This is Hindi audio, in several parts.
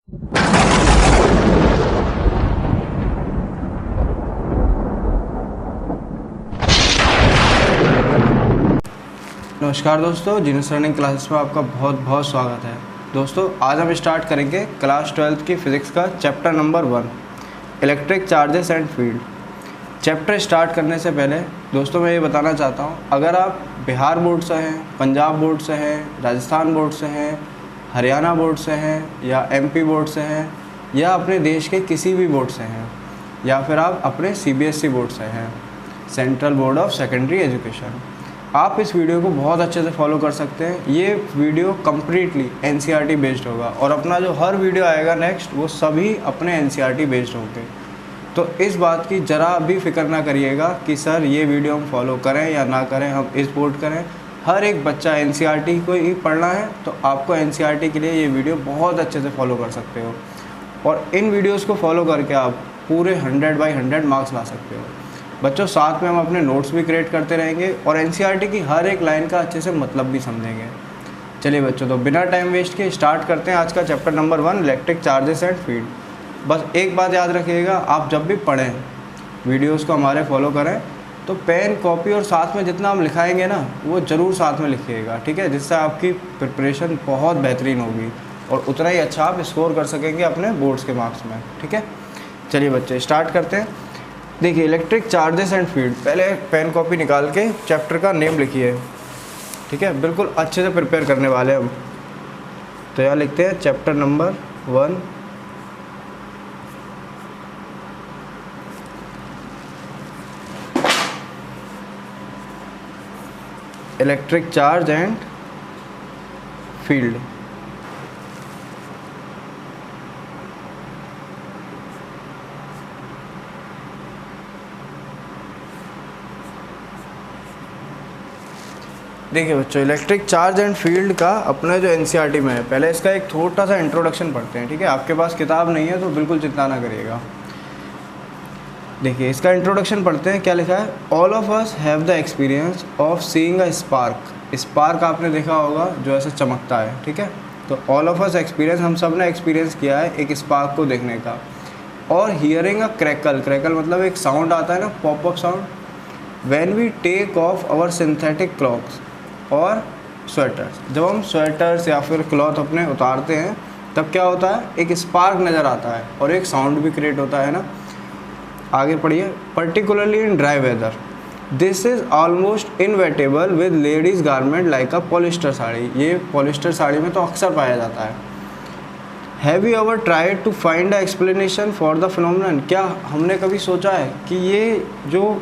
नमस्कार दोस्तों, जीनस रनिंग क्लासेस में आपका बहुत बहुत स्वागत है। दोस्तों आज हम स्टार्ट करेंगे क्लास 12th की फिज़िक्स का chapter number 1 electric charges and field. Chapter start करने से पहले दोस्तों मैं ये बताना चाहता हूँ, अगर आप बिहार बोर्ड से हैं, पंजाब बोर्ड से हैं, राजस्थान बोर्ड से हैं, हरियाणा बोर्ड से हैं या एमपी बोर्ड से हैं या अपने देश के किसी भी बोर्ड से हैं या फिर आप अपने सीबीएसई बोर्ड से हैं, central board of secondary education, आप इस वीडियो को बहुत अच्छे से फॉलो कर सकते हैं। ये वीडियो कम्प्लीटली एनसीईआरटी बेस्ड होगा और अपना जो हर वीडियो आएगा नेक्स्ट वो सभी अपने एनसीईआरटी बेस्ड होंगे। तो इस बात की ज़रा भी फिक्र ना करिएगा कि सर ये वीडियो हम फॉलो करें या ना करें, हम इस बोर्ड करें। हर एक बच्चा एनसीईआरटी को ही पढ़ना है तो आपको एनसीईआरटी के लिए ये वीडियो बहुत अच्छे से फॉलो कर सकते हो और इन वीडियोज़ को फॉलो करके आप पूरे 100/100 मार्क्स ला सकते हो। बच्चों साथ में हम अपने नोट्स भी क्रिएट करते रहेंगे और एनसीईआरटी की हर एक लाइन का अच्छे से मतलब भी समझेंगे। चलिए बच्चों, तो बिना टाइम वेस्ट किए स्टार्ट करते हैं आज का chapter number 1 electric charges and field. बस एक बात याद रखिएगा, आप जब भी पढ़ें वीडियोस को हमारे फॉलो करें तो पेन कॉपी और साथ में जितना हम लिखाएंगे ना वो ज़रूर साथ में लिखिएगा, ठीक है, जिससे आपकी प्रिपरेशन बहुत बेहतरीन होगी और उतना ही अच्छा आप स्कोर कर सकेंगे अपने बोर्ड्स के मार्क्स में, ठीक है। चलिए बच्चे स्टार्ट करते हैं। देखिए इलेक्ट्रिक चार्जेस एंड फील्ड, पहले पेन कॉपी निकाल के चैप्टर का नेम लिखिए, ठीक है, बिल्कुल अच्छे से प्रिपेयर करने वाले हम। तो यहाँ लिखते हैं chapter number 1 electric charge and field. देखिए बच्चों, इलेक्ट्रिक चार्ज एंड फील्ड का अपना जो एनसीईआरटी में है, पहले इसका एक छोटा सा इंट्रोडक्शन पढ़ते हैं, ठीक है। आपके पास किताब नहीं है तो बिल्कुल चिंता ना करिएगा। देखिए इसका इंट्रोडक्शन पढ़ते हैं, क्या लिखा है। All of us have the experience of seeing a spark. Spark आपने देखा होगा जो ऐसे चमकता है, ठीक है। तो ऑल ऑफ अस एक्सपीरियंस, हम सब ने एक्सपीरियंस किया है एक स्पार्क को देखने का। और हियरिंग अ क्रैकल, क्रैकल मतलब एक साउंड आता है ना, pop up sound, when we take off our synthetic clothes और स्वेटर्स। जब हम स्वेटर्स या फिर क्लॉथ अपने उतारते हैं तब क्या होता है, एक स्पार्क नज़र आता है और एक साउंड भी क्रिएट होता है ना। आगे पढ़िए। Particularly in dry weather this is almost inevitable with ladies garment like a polyester sari. ये पॉलिस्टर साड़ी में तो अक्सर पाया जाता है। Have you ever tried to find a explanation for the phenomenon. क्या हमने कभी सोचा है कि ये जो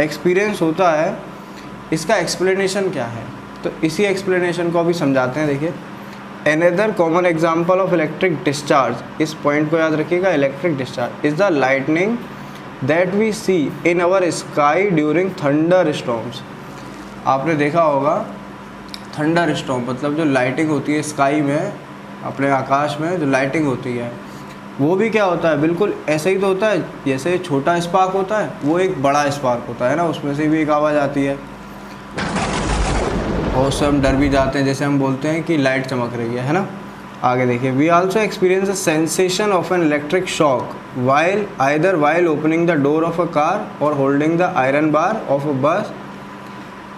एक्सपीरियंस होता है इसका एक्सप्लेनेशन क्या है। तो इसी एक्सप्लेनेशन को अभी समझाते हैं। देखिए another common example of electric discharge, इस पॉइंट को याद रखिएगा, electric discharge is the lightning that we see in our sky during thunder storms. आपने देखा होगा थंडर स्टॉर्म मतलब जो लाइटिंग होती है स्काई में, अपने आकाश में जो लाइटिंग होती है वो भी क्या होता है, बिल्कुल ऐसे ही तो होता है जैसे छोटा स्पार्क होता है वो एक बड़ा स्पार्क होता है ना, उसमें से भी एक आवाज़ आती है और उससे हम डर भी जाते हैं, जैसे हम बोलते हैं कि लाइट चमक रही है ना। आगे देखिए, we also experience a sensation of an electric shock while either while opening the door of a car और holding the iron bar of a bus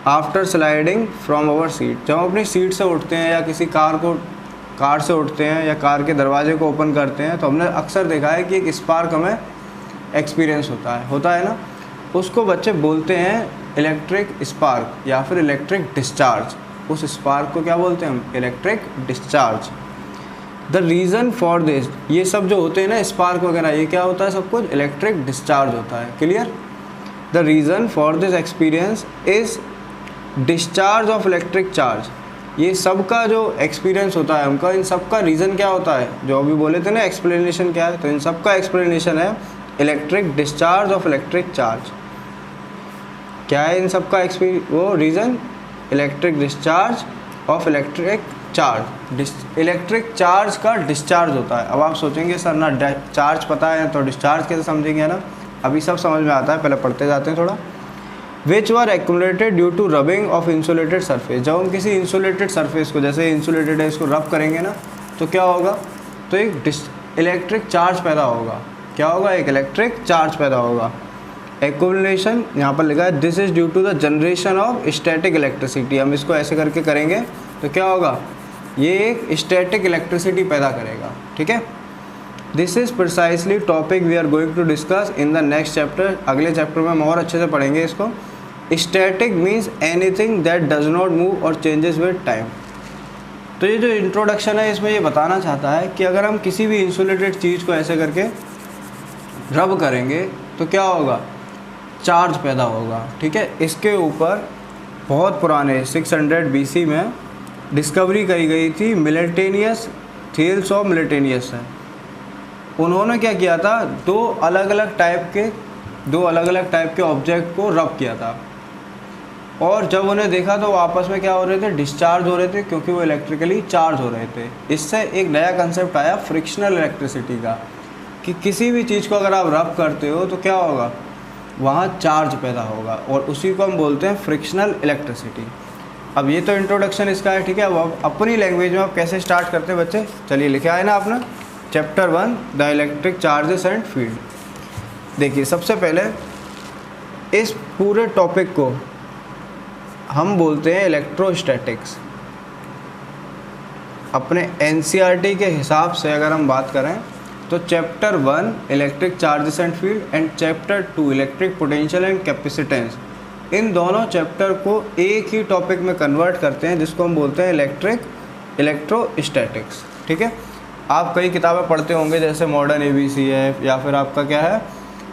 after sliding from our seat. जब हम अपनी सीट से उठते हैं या किसी कार से उठते हैं या कार के दरवाजे को ओपन करते हैं तो हमने अक्सर देखा है कि एक स्पार्क हमें एक्सपीरियंस होता है ना, उसको बच्चे बोलते हैं इलेक्ट्रिक स्पार्क या फिर इलेक्ट्रिक डिस्चार्ज। उस स्पार्क को क्या बोलते हैं हम, electric discharge. The reason for this, ये सब जो होते हैं ना स्पार्क वगैरह, ये क्या होता है, सब कुछ इलेक्ट्रिक डिस्चार्ज होता है। Clear. The reason for this experience is discharge of electric charge. ये सब का जो एक्सपीरियंस होता है हमका, इन सब का रीज़न क्या होता है, जो अभी बोले थे ना एक्सप्लेनेशन क्या है, तो इन सब का एक्सप्लेनेशन है electric discharge of electric charge. क्या है इन सब का वो reason, electric discharge of electric charge. Electric charge का डिस्चार्ज होता है। अब आप सोचेंगे सर ना चार्ज पता है तो डिस्चार्ज कैसे समझेंगे ना, अभी सब समझ में आता है, पहले पढ़ते जाते हैं थोड़ा। Which were accumulated due to rubbing of insulated surface. जब हम किसी इंसुलेटेड सरफेस को, जैसे इंसुलेटेड है, इसको रब करेंगे ना तो क्या होगा, तो एक इलेक्ट्रिक चार्ज पैदा होगा। क्या होगा? एक इलेक्ट्रिक चार्ज पैदा होगा। एक्यूमुलेशन यहाँ पर लिखा है this is due to the generation of static electricity. हम इसको ऐसे करके करेंगे तो क्या होगा? ये एक स्टैटिक इलेक्ट्रिसिटी पैदा करेगा। ठीक है, this is precisely topic we are going to discuss in the next chapter. अगले चैप्टर में हम और अच्छे से पढ़ेंगे इसको। Static means anything that does not move और चेंजेस विद टाइम। तो ये जो इंट्रोडक्शन है इसमें ये बताना चाहता है कि अगर हम किसी भी इंसुलेटेड चीज़ को ऐसे करके रब करेंगे तो क्या होगा? चार्ज पैदा होगा। ठीक है, इसके ऊपर बहुत पुराने 600 BC में डिस्कवरी करी गई थी मिलेटेनियस, थियल्स ऑफ मिलेटेनियस है। उन्होंने क्या किया था? दो अलग अलग टाइप के ऑब्जेक्ट को रब किया था, और जब उन्हें देखा तो वो आपस में क्या हो रहे थे? डिस्चार्ज हो रहे थे, क्योंकि वो इलेक्ट्रिकली चार्ज हो रहे थे। इससे एक नया कंसेप्ट आया फ्रिक्शनल इलेक्ट्रिसिटी का, कि किसी भी चीज़ को अगर आप रब करते हो तो क्या होगा? वहाँ चार्ज पैदा होगा, और उसी को हम बोलते हैं फ्रिक्शनल इलेक्ट्रिसिटी। अब ये तो इंट्रोडक्शन इसका है। ठीक है, अब अपनी लैंग्वेज में आप कैसे स्टार्ट करते हैं बच्चे? चलिए, लिखा है ना आपने chapter 1 the electric charges and field. देखिए, सबसे पहले इस पूरे टॉपिक को हम बोलते हैं इलेक्ट्रोस्टैटिक्स। अपने NCERT के हिसाब से अगर हम बात करें तो chapter 1 electric charges and field and chapter 2 electric potential and capacitance, इन दोनों चैप्टर को एक ही टॉपिक में कन्वर्ट करते हैं, जिसको हम बोलते हैं इलेक्ट्रोस्टैटिक्स। ठीक है, आप कई किताबें पढ़ते होंगे, जैसे मॉडर्न ABC है, या फिर आपका क्या है,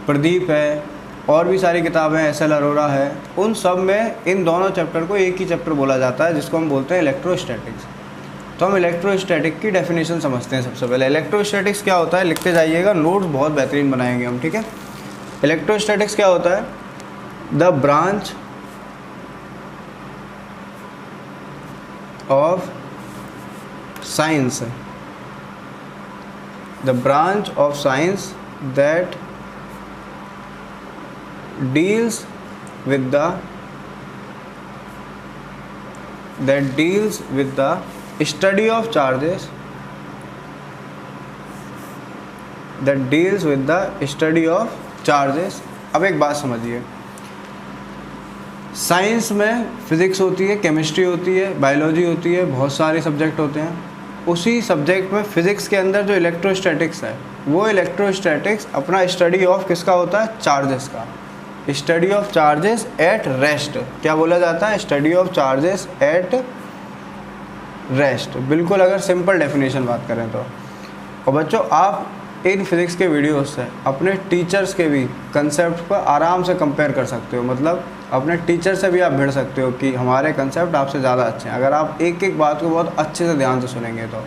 प्रदीप है, और भी सारी किताबें, SL अरोरा है। उन सब में इन दोनों चैप्टर को एक ही चैप्टर बोला जाता है, जिसको हम बोलते हैं इलेक्ट्रोस्टैटिक्स। तो हम इलेक्ट्रोस्टैटिक की डेफिनेशन समझते हैं। सबसे पहले इलेक्ट्रोस्टैटिक्स क्या होता है, लिखते जाइएगा, नोट्स बहुत बेहतरीन बनाएंगे हम। ठीक है, इलेक्ट्रोस्टैटिक्स क्या होता है? The branch of science, the branch of science that deals with the study of charges, अब एक बात समझिए, साइंस में फिज़िक्स होती है, केमिस्ट्री होती है, बायोलॉजी होती है, बहुत सारे सब्जेक्ट होते हैं। उसी सब्जेक्ट में फ़िज़िक्स के अंदर जो इलेक्ट्रोस्टैटिक्स है, वो इलेक्ट्रोस्टैटिक्स अपना स्टडी ऑफ किसका होता है? चार्जेस का। Study of charges at rest. क्या बोला जाता है? Study of charges at rest. बिल्कुल, अगर सिंपल डेफिनेशन बात करें तो। और बच्चों, आप इन फिज़िक्स के वीडियोस से अपने टीचर्स के भी कंसेप्ट को आराम से कंपेयर कर सकते हो। मतलब अपने टीचर से भी आप भिड़ सकते हो कि हमारे कंसेप्ट आपसे ज़्यादा अच्छे हैं, अगर आप एक एक बात को बहुत अच्छे से ध्यान से सुनेंगे तो।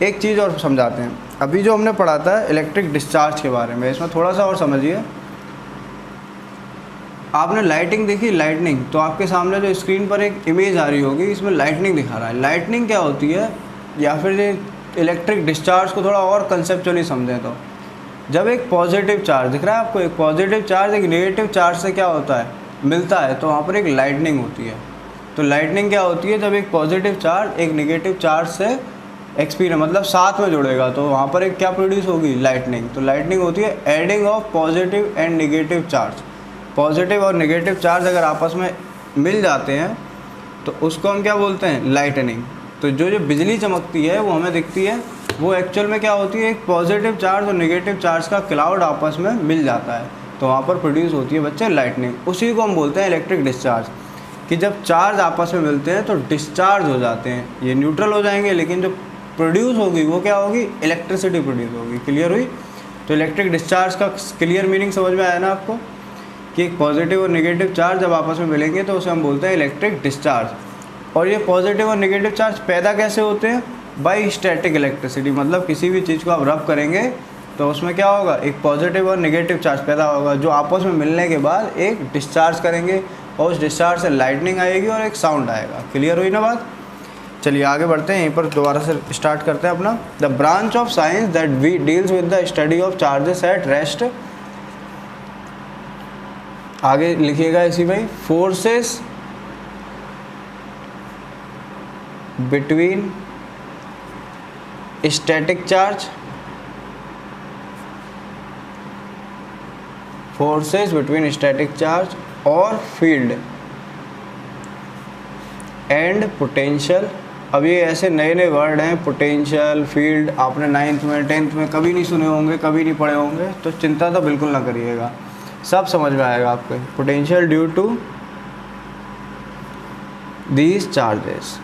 एक चीज़ और समझाते हैं, अभी जो हमने पढ़ा था इलेक्ट्रिक डिस्चार्ज के बारे में, इसमें थोड़ा सा और समझिए। आपने लाइटिंग देखी, लाइटनिंग, तो आपके सामने जो स्क्रीन पर एक इमेज आ रही होगी, इसमें लाइटनिंग दिखा रहा है। लाइटनिंग क्या होती है, या फिर ये इलेक्ट्रिक डिस्चार्ज को थोड़ा और कंसेप्चुअली समझें तो, जब एक पॉजिटिव चार्ज दिख रहा है आपको, एक पॉजिटिव चार्ज एक नेगेटिव चार्ज से क्या होता है? मिलता है, तो वहाँ पर एक लाइटनिंग होती है। तो लाइटनिंग क्या होती है? जब एक पॉजिटिव चार्ज एक नेगेटिव चार्ज से एक्सपीरियंस मतलब साथ में जुड़ेगा, तो वहाँ पर एक क्या प्रोड्यूस होगी? लाइटनिंग। तो लाइटनिंग होती है adding of positive and negative charge. Positive और नेगेटिव चार्ज अगर आपस में मिल जाते हैं तो उसको हम क्या बोलते हैं? लाइटनिंग। तो जो बिजली चमकती है वो हमें दिखती है, वो एक्चुअल में क्या होती है? एक पॉजिटिव चार्ज और नेगेटिव चार्ज का क्लाउड आपस में मिल जाता है, तो वहाँ पर प्रोड्यूस होती है बच्चे लाइटनिंग। उसी को हम बोलते हैं इलेक्ट्रिक डिस्चार्ज, कि जब चार्ज आपस में मिलते हैं तो डिस्चार्ज हो जाते हैं, ये न्यूट्रल हो जाएंगे, लेकिन जो प्रोड्यूस होगी वो क्या होगी? इलेक्ट्रिसिटी प्रोड्यूस होगी। क्लियर हुई? तो इलेक्ट्रिक डिस्चार्ज का क्लियर मीनिंग समझ में आया ना आपको, कि एक पॉजिटिव और नेगेटिव चार्ज जब आपस में मिलेंगे तो उसे हम बोलते हैं इलेक्ट्रिक डिस्चार्ज। और ये पॉजिटिव और नेगेटिव चार्ज पैदा कैसे होते हैं? By static electricity. मतलब किसी भी चीज़ को आप रब करेंगे तो उसमें क्या होगा? एक पॉजिटिव और नेगेटिव चार्ज पैदा होगा, जो आपस में मिलने के बाद एक डिस्चार्ज करेंगे, और उस डिस्चार्ज से लाइटनिंग आएगी और एक साउंड आएगा। क्लियर हुई ना बात? चलिए आगे बढ़ते हैं, यहीं पर दोबारा से स्टार्ट करते हैं अपना। The branch of science that we deals with the study of charges at rest. आगे लिखिएगा इसी भाई, forces between static charge forces between static charge और फील्ड एंड पोटेंशियल। अब ये ऐसे नए नए वर्ड हैं, पोटेंशियल, फील्ड, आपने 9th में 10th में कभी नहीं सुने होंगे, कभी नहीं पढ़े होंगे, तो चिंता तो बिल्कुल ना करिएगा, सब समझ में आएगा आपको। Potential due to these charges,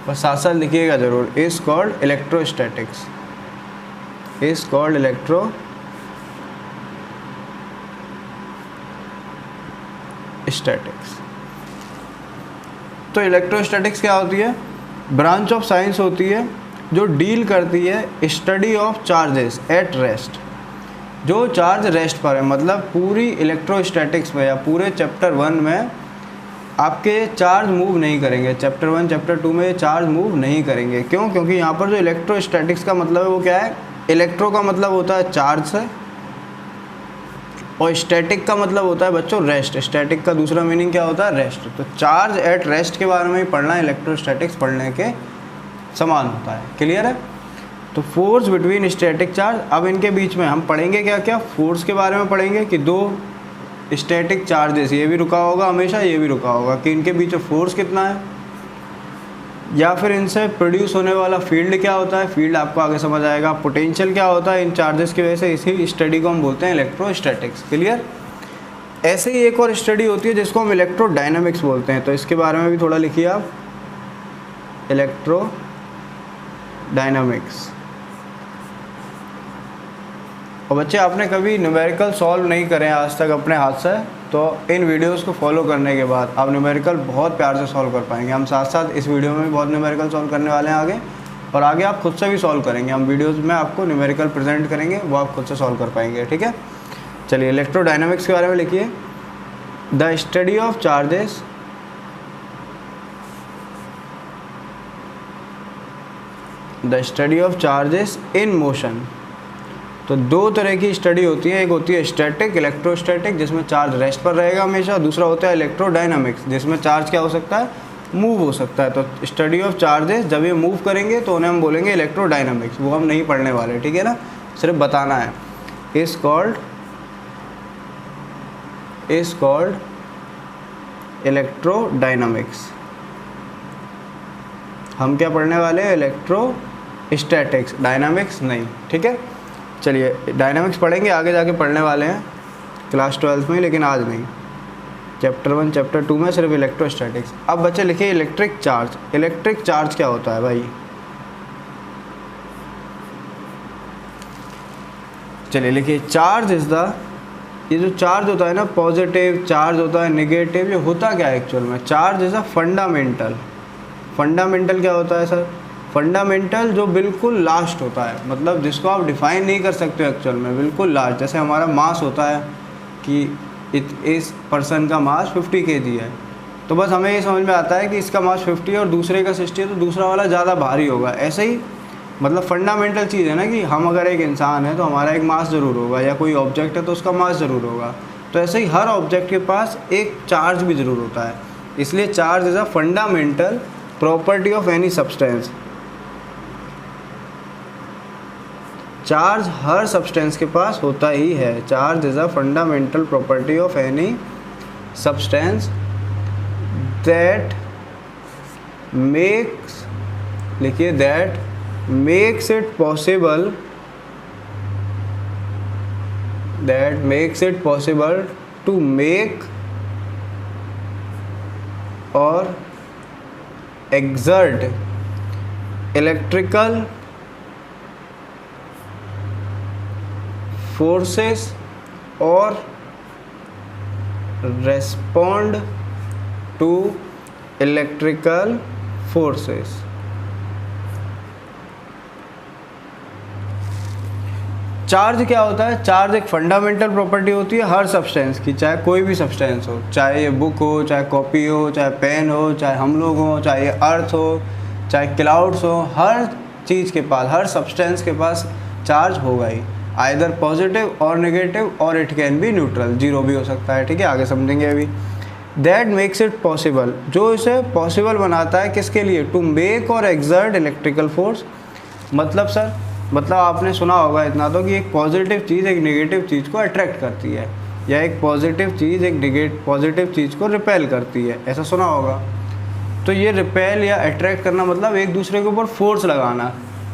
और साथ साथ लिखिएगा जरूर, is called electrostatics, is called electrostatics. तो इलेक्ट्रोस्टैटिक्स क्या होती है? ब्रांच ऑफ साइंस होती है जो डील करती है study of charges at rest. जो चार्ज रेस्ट पर है, मतलब पूरी इलेक्ट्रोस्टैटिक्स में या पूरे चैप्टर 1 में आपके चार्ज मूव नहीं करेंगे। चैप्टर 1 चैप्टर 2 में चार्ज मूव नहीं करेंगे। क्यों? क्योंकि यहाँ पर जो इलेक्ट्रोस्टैटिक्स का मतलब है वो क्या है? इलेक्ट्रो का मतलब होता है चार्ज से, और स्टैटिक का मतलब होता है बच्चों रेस्ट। स्टैटिक का दूसरा मीनिंग क्या होता है? रेस्ट। तो चार्ज एट रेस्ट के बारे में ही पढ़ना इलेक्ट्रोस्टैटिक्स पढ़ने के समान होता है। क्लियर है? तो फोर्स बिटवीन स्टैटिक चार्ज, अब इनके बीच में हम पढ़ेंगे क्या क्या? फोर्स के बारे में पढ़ेंगे कि दो स्टैटिक चार्जेस, ये भी रुका होगा हमेशा, ये भी रुका होगा, कि इनके बीच में फोर्स कितना है, या फिर इनसे प्रोड्यूस होने वाला फील्ड क्या होता है। फील्ड आपको आगे समझ आएगा। पोटेंशियल क्या होता है इन चार्जेस की वजह से। इसी स्टडी को हम बोलते हैं इलेक्ट्रोस्टैटिक्स। क्लियर? ऐसे ही एक और स्टडी होती है जिसको हम इलेक्ट्रोडायनामिक्स बोलते हैं, तो इसके बारे में भी थोड़ा लिखिए आप, इलेक्ट्रोडायनामिक्स। और बच्चे आपने कभी न्यूमेरिकल सॉल्व नहीं करे आज तक अपने हाथ से, तो इन वीडियोस को फॉलो करने के बाद आप न्यूमेरिकल बहुत प्यार से सॉल्व कर पाएंगे। हम साथ साथ इस वीडियो में भी बहुत न्यूमेरिकल सॉल्व करने वाले हैं आगे, और आगे आप खुद से भी सॉल्व करेंगे। हम वीडियोस में आपको न्यूमेरिकल प्रेजेंट करेंगे, वो आप खुद से सॉल्व कर पाएंगे। ठीक है, चलिए इलेक्ट्रोडायनामिक्स के बारे में लिखिए। The study of charges in motion. तो दो तरह की स्टडी होती है, एक होती है स्टैटिक, इलेक्ट्रोस्टैटिक, जिसमें चार्ज रेस्ट पर रहेगा हमेशा। दूसरा होता है इलेक्ट्रोडायनामिक्स, जिसमें चार्ज क्या हो सकता है? मूव हो सकता है। तो स्टडी ऑफ चार्जेस, जब ये मूव करेंगे तो उन्हें हम बोलेंगे इलेक्ट्रोडायनामिक्स। वो हम नहीं पढ़ने वाले, ठीक है ना, सिर्फ बताना है। Is called electrodynamics. हम क्या पढ़ने वाले हैं? इलेक्ट्रोस्टैटिक्स, डायनामिक्स नहीं। ठीक है, चलिए डायनामिक्स पढ़ेंगे आगे जाके पढ़ने वाले हैं क्लास 12th में, लेकिन आज नहीं। चैप्टर 1 चैप्टर 2 में सिर्फ इलेक्ट्रोस्टैटिक्स। अब बच्चे लिखिए इलेक्ट्रिक चार्ज। इलेक्ट्रिक चार्ज क्या होता है भाई? चलिए लिखिए, चार्ज इज द, ये जो चार्ज होता है ना, पॉजिटिव चार्ज होता है, नेगेटिव, ये होता क्या है एक्चुअल में? Charge is a fundamental. Fundamental क्या होता है सर? फंडामेंटल जो बिल्कुल लास्ट होता है, मतलब जिसको आप डिफाइन नहीं कर सकते एक्चुअल में, बिल्कुल लास्ट। जैसे हमारा मास होता है कि इस पर्सन का मास 50 kg है, तो बस हमें ये समझ में आता है कि इसका मास 50 है और दूसरे का 60 है, तो दूसरा वाला ज़्यादा भारी होगा। ऐसे ही मतलब फंडामेंटल चीज़ है ना, कि हम अगर एक इंसान है तो हमारा एक मास ज़रूर होगा, या कोई ऑब्जेक्ट है तो उसका मास ज़रूर होगा। तो ऐसे ही हर ऑब्जेक्ट के पास एक चार्ज भी ज़रूर होता है। इसलिए charge is a fundamental property of any substance. Charge हर सब्सटेंस के पास होता ही है। Charge is a fundamental property of any substance that makes, लिखिए, that makes it possible to make और exert electrical forces or respond to electrical forces। Charge क्या होता है? चार्ज एक फंडामेंटल प्रॉपर्टी होती है हर सब्सटेंस की, चाहे कोई भी सब्सटेंस हो, चाहे ये बुक हो, चाहे कॉपी हो, चाहे पेन हो, चाहे हम लोग हो, चाहे ये अर्थ हो, चाहे क्लाउड्स हो, हर चीज़ के पास, हर सब्सटेंस के पास चार्ज होगा ही, आइदर पॉजिटिव और नेगेटिव, और it can be neutral, zero भी हो सकता है। ठीक है, आगे समझेंगे अभी। दैट मेक्स इट पॉसिबल, जो इसे पॉसिबल बनाता है किसके लिए? टू मेक और एक्सर्ट इलेक्ट्रिकल फोर्स। मतलब सर मतलब आपने सुना होगा इतना तो कि एक पॉजिटिव चीज़ एक नेगेटिव चीज़ को अट्रैक्ट करती है, या एक पॉजिटिव चीज़ एक पॉजिटिव चीज़ को रिपेल करती है, ऐसा सुना होगा। तो ये रिपेल या अट्रैक्ट करना मतलब एक दूसरे के ऊपर फोर्स लगाना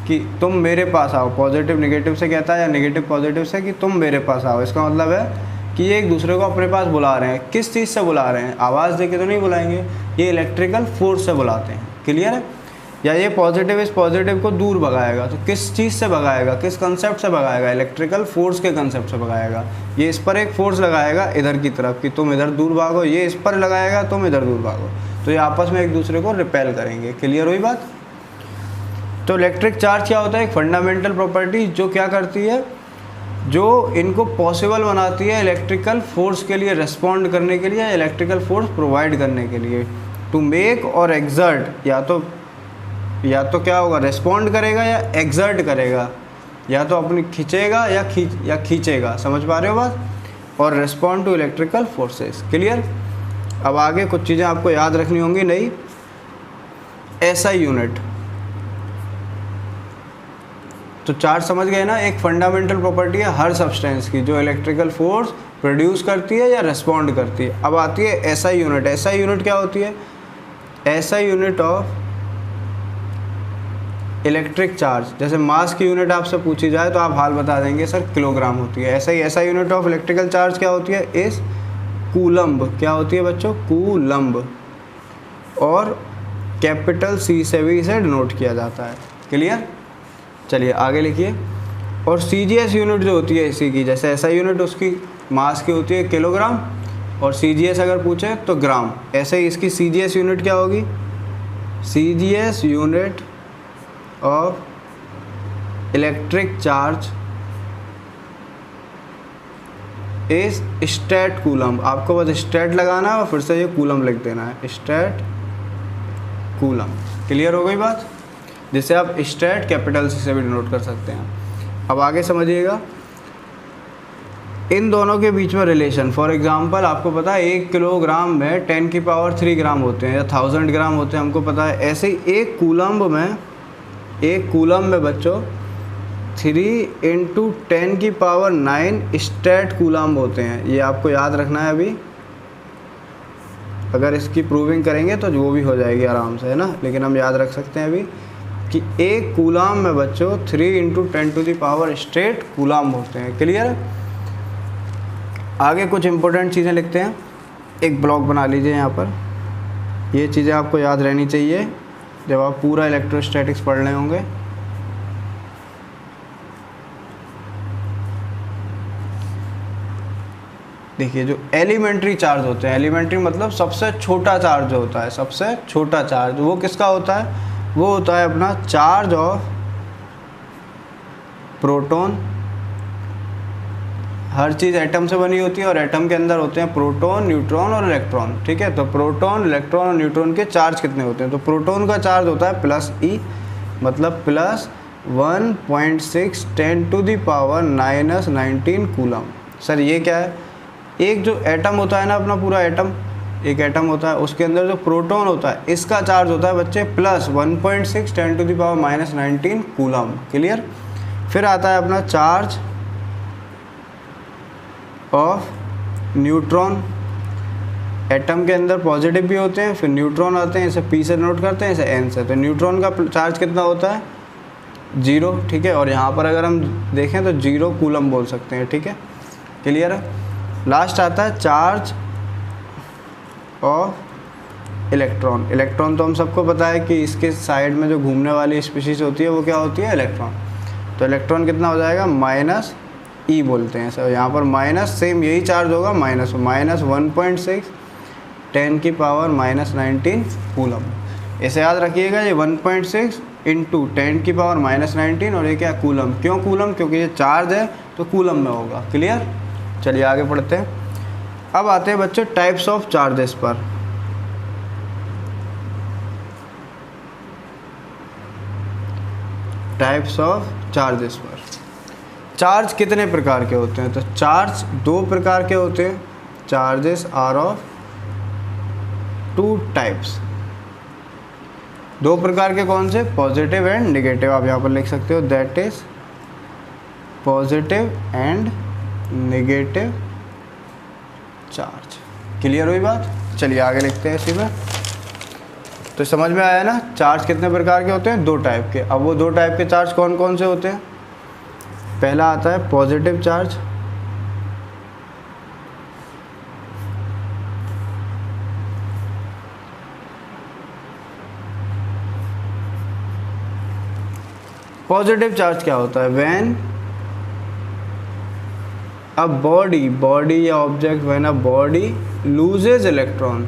कि तुम मेरे पास आओ। पॉजिटिव नेगेटिव से कहता है या नेगेटिव पॉजिटिव से कि तुम मेरे पास आओ। इसका मतलब है कि ये एक दूसरे को अपने पास बुला रहे हैं। किस चीज़ से बुला रहे हैं? आवाज़ दे के तो नहीं बुलाएंगे, ये इलेक्ट्रिकल फोर्स से बुलाते हैं। क्लियर है? या ये पॉजिटिव इस पॉजिटिव को दूर भगाएगा, तो किस चीज़ से भगाएगा, किस कंसेप्ट से भगाएगा? इलेक्ट्रिकल फोर्स के कंसेप्ट से भगाएगा। ये इस पर एक फोर्स लगाएगा इधर की तरफ कि तुम इधर दूर भागो, ये इस पर लगाएगा तुम इधर दूर भागो, तो ये आपस में एक दूसरे को रिपेल करेंगे। क्लियर हुई बात? तो इलेक्ट्रिक चार्ज क्या होता है? एक फंडामेंटल प्रॉपर्टी जो क्या करती है, जो इनको पॉसिबल बनाती है इलेक्ट्रिकल फोर्स के लिए रिस्पॉन्ड करने के लिए, इलेक्ट्रिकल फोर्स प्रोवाइड करने के लिए। टू मेक और एक्सर्ट, या तो क्या होगा, रिस्पॉन्ड करेगा या एक्सर्ट करेगा, या तो अपनी खींचेगा या खींचेगा। समझ पा रहे हो बात? और respond to electrical forces. Clear? अब आगे कुछ चीज़ें आपको याद रखनी होंगी नई। एसआई यूनिट, तो चार्ज समझ गए ना, एक फंडामेंटल प्रॉपर्टी है हर सब्सटेंस की जो इलेक्ट्रिकल फोर्स प्रोड्यूस करती है या रिस्पॉन्ड करती है। अब आती है एसआई यूनिट। एसआई यूनिट क्या होती है? SI unit of electric charge. जैसे मास की यूनिट आपसे पूछी जाए तो आप हाल बता देंगे सर किलोग्राम होती है। ऐसा ही SI unit of electrical charge क्या होती है? इस कूलम्ब। क्या होती है बच्चों? कूलम्ब। और कैपिटल सी से भी इसे डिनोट किया जाता है। क्लियर? चलिए आगे लिखिए। और सीजीएस यूनिट जो होती है इसी की, जैसे एसआई यूनिट उसकी मास की होती है किलोग्राम, और सीजीएस अगर पूछे तो ग्राम। ऐसे ही इसकी सीजीएस यूनिट क्या होगी? CGS unit of electric charge is state coulomb. आपको बस स्टेट लगाना है और फिर से ये कूलम लिख देना है, स्टेट कूलम। क्लियर हो गई बात? जिसे आप स्टेट कैपिटल सी से भी डिनोट कर सकते हैं। अब आगे समझिएगा इन दोनों के बीच में रिलेशन। फॉर एग्जांपल आपको पता है 1 किलोग्राम में 10 की पावर 3 ग्राम होते हैं, या 1000 ग्राम होते हैं, हमको पता है। ऐसे ही एक कूलम में बच्चों 3 × 10 की पावर 9 स्टेट कूलम होते हैं। ये आपको याद रखना है। अभी अगर इसकी प्रूविंग करेंगे तो वो भी हो जाएगी आराम से, है ना, लेकिन हम याद रख सकते हैं अभी कि एक कूलम में बच्चों 3 × 10⁻⁴ स्टेट कूलम होते हैं। क्लियर? आगे कुछ इंपॉर्टेंट चीज़ें लिखते हैं। एक ब्लॉक बना लीजिए यहाँ पर। ये चीज़ें आपको याद रहनी चाहिए जब आप पूरा इलेक्ट्रोस्टैटिक्स पढ़ रहे होंगे। देखिए जो एलिमेंट्री चार्ज होते हैं, एलिमेंट्री मतलब सबसे छोटा चार्ज जो होता है, सबसे छोटा चार्ज, वो किसका होता है? वो होता है अपना charge of proton. Her cheese atom से बनी होती है और एटम के अंदर होते हैं प्रोटॉन, न्यूट्रॉन और इलेक्ट्रॉन। ठीक है, तो प्रोटॉन, इलेक्ट्रॉन और न्यूट्रॉन के चार्ज कितने होते हैं? तो प्रोटॉन का चार्ज होता है +E, मतलब +1.6 × 10⁻⁹ कूलम। सर ये क्या है? एक जो एटम होता है ना, अपना पूरा एटम, एक एटम होता है, उसके अंदर जो प्रोटॉन होता है इसका चार्ज होता है बच्चे +1.6 × 10⁻⁹ कूलम। क्लियर? फिर आता है अपना चार्ज ऑफ न्यूट्रॉन। एटम के अंदर पॉजिटिव भी होते हैं, फिर न्यूट्रॉन आते हैं, इसे P से नोट करते हैं, इसे N से। तो न्यूट्रॉन का चार्ज कितना होता है? 0। ठीक है, और यहाँ पर अगर हम देखें तो 0 कूलम बोल सकते हैं। ठीक है, क्लियर है? लास्ट आता है चार्ज ऑफ इलेक्ट्रॉन। इलेक्ट्रॉन तो हम सबको पता है कि इसके साइड में जो घूमने वाली स्पीशीज होती है वो क्या होती है? इलेक्ट्रॉन। तो इलेक्ट्रॉन कितना हो जाएगा? -E बोलते हैं। सर यहाँ पर माइनस सेम यही चार्ज होगा, -1.6 10⁻⁻19 कूलम। इसे याद रखिएगा, ये 1.6 × 10⁻⁻19 और ये क्या? कूलम। क्यों कूलम? क्योंकि ये चार्ज है तो कूलम में होगा। क्लियर? चलिए आगे पढ़ते हैं। अब आते हैं बच्चों टाइप्स ऑफ चार्जेस पर। टाइप्स ऑफ चार्जेस पर। चार्ज कितने प्रकार के होते हैं? तो चार्ज 2 प्रकार के होते हैं। Charges are of 2 types. 2 प्रकार के कौन से? Positive and negative. आप यहाँ पर लिख सकते हो, that is positive and negative charge. Clear हुई बात? चलिए आगे लिखते हैं इसी में। तो समझ में आया ना, चार्ज कितने प्रकार के होते हैं? 2 टाइप के। अब वो 2 टाइप के चार्ज कौन कौन से होते हैं? पहला आता है पॉजिटिव चार्ज, पॉजिटिव चार्ज क्या होता है? व्हेन अ बॉडी या object, when a body loses electron,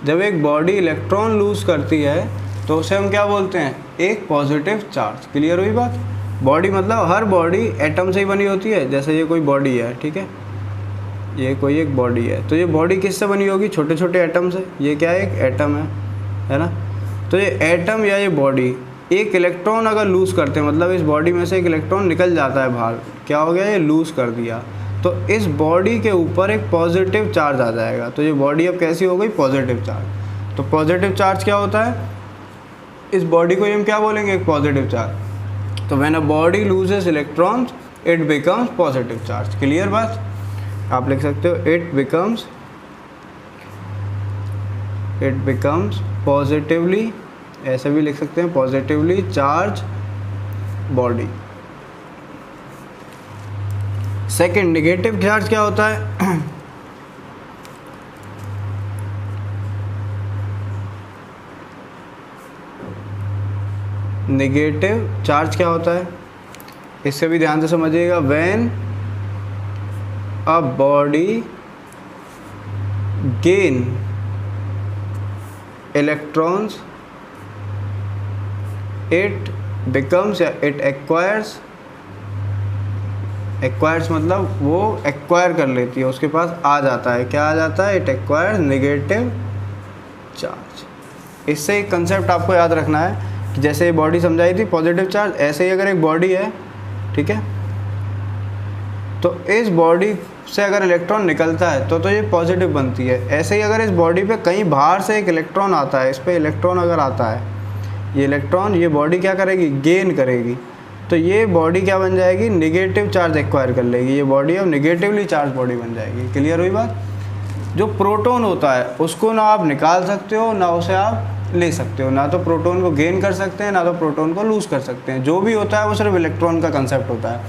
जब एक बॉडी इलेक्ट्रॉन लूज करती है तो उसे हम क्या बोलते हैं? एक पॉजिटिव चार्ज। क्लियर हुई बात? बॉडी मतलब हर बॉडी एटम से ही बनी होती है। जैसे ये कोई बॉडी है, ठीक है, ये कोई एक बॉडी है, तो ये बॉडी किससे बनी होगी? छोटे छोटे एटम से। ये क्या है? एक एटम है ना? तो ये एटम या ये बॉडी एक इलेक्ट्रॉन अगर लूज़ करते हैं, मतलब इस बॉडी में से एक इलेक्ट्रॉन निकल जाता है बाहर, क्या हो गया? ये लूज़ कर दिया, तो इस बॉडी के ऊपर एक पॉजिटिव चार्ज आ जाएगा। तो ये बॉडी अब कैसी हो गई? Positive charge. तो पॉजिटिव चार्ज क्या होता है? इस बॉडी को हम क्या बोलेंगे? एक पॉजिटिव चार्ज। तो when a body loses electrons it becomes positive charge. Clear बात? आप लिख सकते हो इट बिकम्स पॉजिटिवली, ऐसे भी लिख सकते हैं, positively charge body. Second, negative charge क्या होता है? नेगेटिव चार्ज क्या होता है? इससे भी ध्यान से समझिएगा। When a body gain electrons it becomes या इट एक्वायर्स मतलब वो एक्वायर कर लेती है, उसके पास आ जाता है। क्या आ जाता है? It acquires negative charge. इससे एक कंसेप्ट आपको याद रखना है कि जैसे ये बॉडी समझाई थी पॉजिटिव चार्ज, ऐसे ही अगर एक बॉडी है, ठीक है, तो इस बॉडी से अगर इलेक्ट्रॉन निकलता है तो ये पॉजिटिव बनती है। ऐसे ही अगर इस बॉडी पे कहीं बाहर से एक इलेक्ट्रॉन आता है, इस पर इलेक्ट्रॉन अगर आता है, ये इलेक्ट्रॉन ये बॉडी क्या करेगी? गेन करेगी, तो ये बॉडी क्या बन जाएगी? नेगेटिव चार्ज एक्वायर कर लेगी। ये बॉडी अब नेगेटिवली चार्ज बॉडी बन जाएगी। क्लियर हुई बात? जो प्रोटॉन होता है उसको ना आप निकाल सकते हो ना उसे आप ले सकते हो, ना तो प्रोटॉन को गेन कर सकते हैं ना तो प्रोटॉन को लूज़ कर सकते हैं। जो भी होता है वो सिर्फ इलेक्ट्रॉन का कंसेप्ट होता है।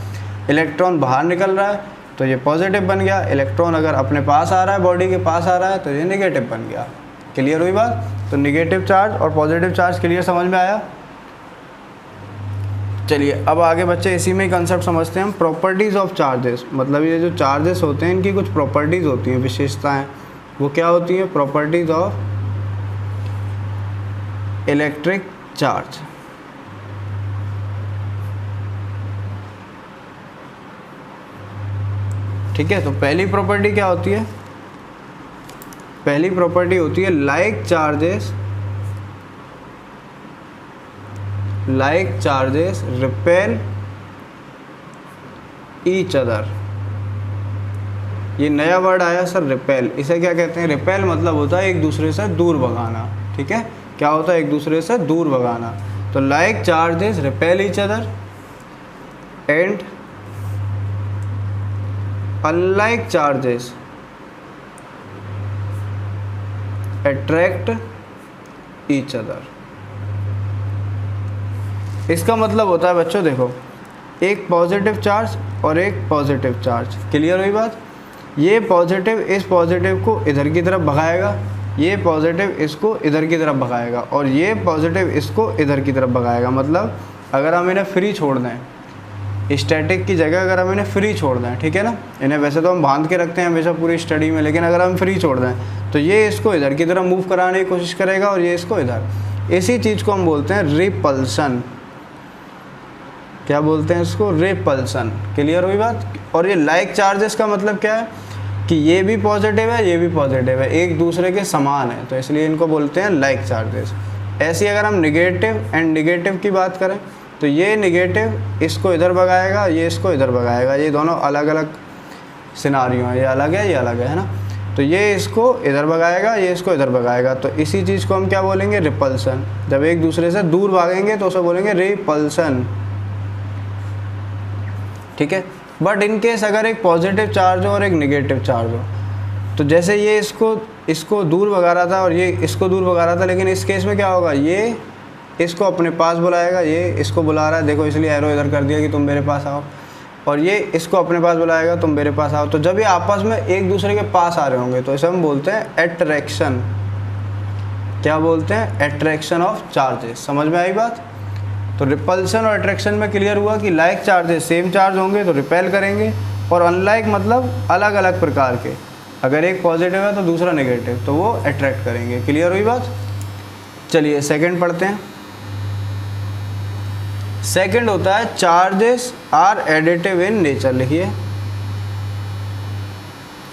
इलेक्ट्रॉन बाहर निकल रहा है तो ये पॉजिटिव बन गया, इलेक्ट्रॉन अगर अपने पास आ रहा है, बॉडी के पास आ रहा है, तो ये नेगेटिव बन गया। क्लियर हुई बात? तो नेगेटिव चार्ज और पॉजिटिव चार्ज क्लियर समझ में आया? चलिए अब आगे बच्चे इसी में ही कंसेप्ट समझते हैं हम। प्रॉपर्टीज़ ऑफ चार्जेस, मतलब ये जो चार्जेस होते हैं इनकी कुछ प्रॉपर्टीज़ होती हैं, विशेषताएं। वो क्या होती हैं? Properties of electric charge. ठीक है, तो पहली प्रॉपर्टी क्या होती है? पहली प्रॉपर्टी होती है like charges repel each other. ये नया वर्ड आया सर, रिपेल। इसे क्या कहते हैं? रिपेल मतलब होता है एक दूसरे से दूर भगाना। ठीक है, क्या होता है? एक दूसरे से दूर भगाना। तो like charges repel each other and unlike charges attract each other. इसका मतलब होता है बच्चों, देखो, एक पॉजिटिव चार्ज और एक पॉजिटिव चार्ज। क्लियर हुई बात? ये पॉजिटिव इस पॉजिटिव को इधर की तरफ भगाएगा, ये पॉजिटिव इसको इधर की तरफ भगाएगा, और ये पॉजिटिव इसको इधर की तरफ भगाएगा। मतलब अगर हम इन्हें फ्री छोड़ दें, स्टैटिक की जगह अगर हम इन्हें फ्री छोड़ दें, ठीक है ना, इन्हें वैसे तो हम बांध के रखते हैं हमेशा पूरी स्टडी में, लेकिन अगर हम फ्री छोड़ दें तो ये इसको इधर की तरफ मूव कराने की कोशिश करेगा और ये इसको इधर। इसी चीज़ को हम बोलते हैं रिपल्सन। क्या बोलते हैं इसको? रिपल्सन। क्लियर हुई बात? और ये लाइक चार्जेस का मतलब क्या है कि ये भी पॉजिटिव है, ये भी पॉजिटिव है, एक दूसरे के समान है, तो इसलिए इनको बोलते हैं लाइक चार्जेस। ऐसे अगर हम निगेटिव एंड निगेटिव की बात करें तो ये निगेटिव इसको इधर भगाएगा, ये इसको इधर भगाएगा। ये दोनों अलग अलग सिनारियो हैं, ये अलग है ना। तो ये इसको इधर भगाएगा, ये इसको इधर भगाएगा। तो इसी चीज़ को हम क्या बोलेंगे? रिपल्सन। जब एक दूसरे से दूर भागेंगे तो उसे बोलेंगे रिपल्सन। ठीक है। बट इन केस अगर एक पॉजिटिव चार्ज हो और एक नेगेटिव चार्ज हो, तो जैसे ये इसको दूर भगा रहा था और ये इसको दूर भगा रहा था, लेकिन इस केस में क्या होगा, ये इसको अपने पास बुलाएगा, ये इसको बुला रहा है, देखो इसलिए एरो इधर कर दिया कि तुम मेरे पास आओ, और ये इसको अपने पास बुलाएगा, तुम मेरे पास आओ। तो जब ये आपस में एक दूसरे के पास आ रहे होंगे तो इसे हम बोलते हैं एट्रैक्शन। क्या बोलते हैं? Attraction of charges. समझ में आई बात? तो रिपल्शन और अट्रैक्शन में क्लियर हुआ कि लाइक चार्जेस सेम चार्ज होंगे तो रिपेल करेंगे, और अनलाइक मतलब अलग अलग प्रकार के, अगर एक पॉजिटिव है तो दूसरा नेगेटिव, तो वो अट्रैक्ट करेंगे। क्लियर हुई बात? चलिए सेकंड पढ़ते हैं। सेकंड होता है charges are additive in nature. लिखिए,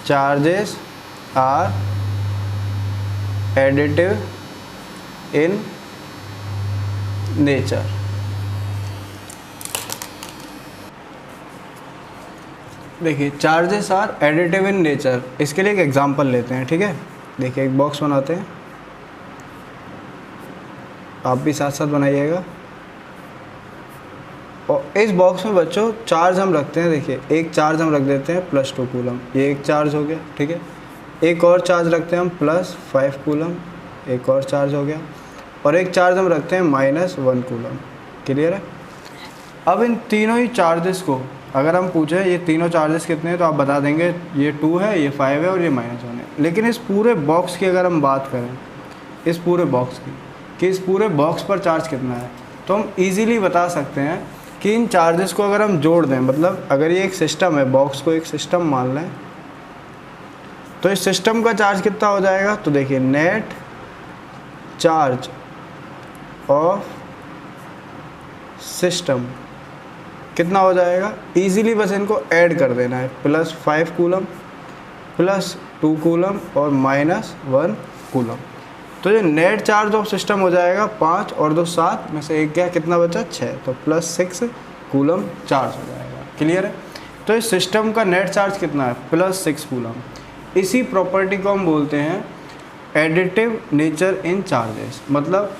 charges are additive in nature. देखिए, charges are additive in nature, इसके लिए एक एग्जांपल लेते हैं। ठीक है, देखिए एक बॉक्स बनाते हैं, आप भी साथ साथ बनाइएगा। और इस बॉक्स में बच्चों चार्ज हम रखते हैं। देखिए, एक चार्ज हम रख देते हैं +2 कूलम, ये एक चार्ज हो गया। ठीक है, एक और चार्ज रखते हैं हम +5 कूलम, एक और चार्ज हो गया, और एक चार्ज हम रखते हैं -1 कूलम। क्लियर है? अब इन तीनों ही चार्जेस को अगर हम पूछें ये तीनों चार्जेस कितने हैं, तो आप बता देंगे ये 2 है, ये 5 है और ये -1 है। लेकिन इस पूरे बॉक्स की अगर हम बात करें, इस पूरे बॉक्स की, कि इस पूरे बॉक्स पर चार्ज कितना है, तो हम इजीली बता सकते हैं कि इन चार्जेस को अगर हम जोड़ दें, मतलब अगर ये एक सिस्टम है, बॉक्स को एक सिस्टम मान लें, तो इस सिस्टम का चार्ज कितना हो जाएगा। तो देखिए, नेट चार्ज ऑफ सिस्टम कितना हो जाएगा, इजीली बस इनको ऐड कर देना है, +5 कूलम, +2 कूलम और -1 कूलम। तो ये नेट चार्ज ऑफ सिस्टम हो जाएगा 5 और 2 7 में से एक गया, कितना बचा 6, तो +6 कूलम चार्ज हो जाएगा। क्लियर है? तो इस सिस्टम का नेट चार्ज कितना है, +6 कूलम। इसी प्रॉपर्टी को हम बोलते हैं एडिटिव नेचर इन चार्जेस। मतलब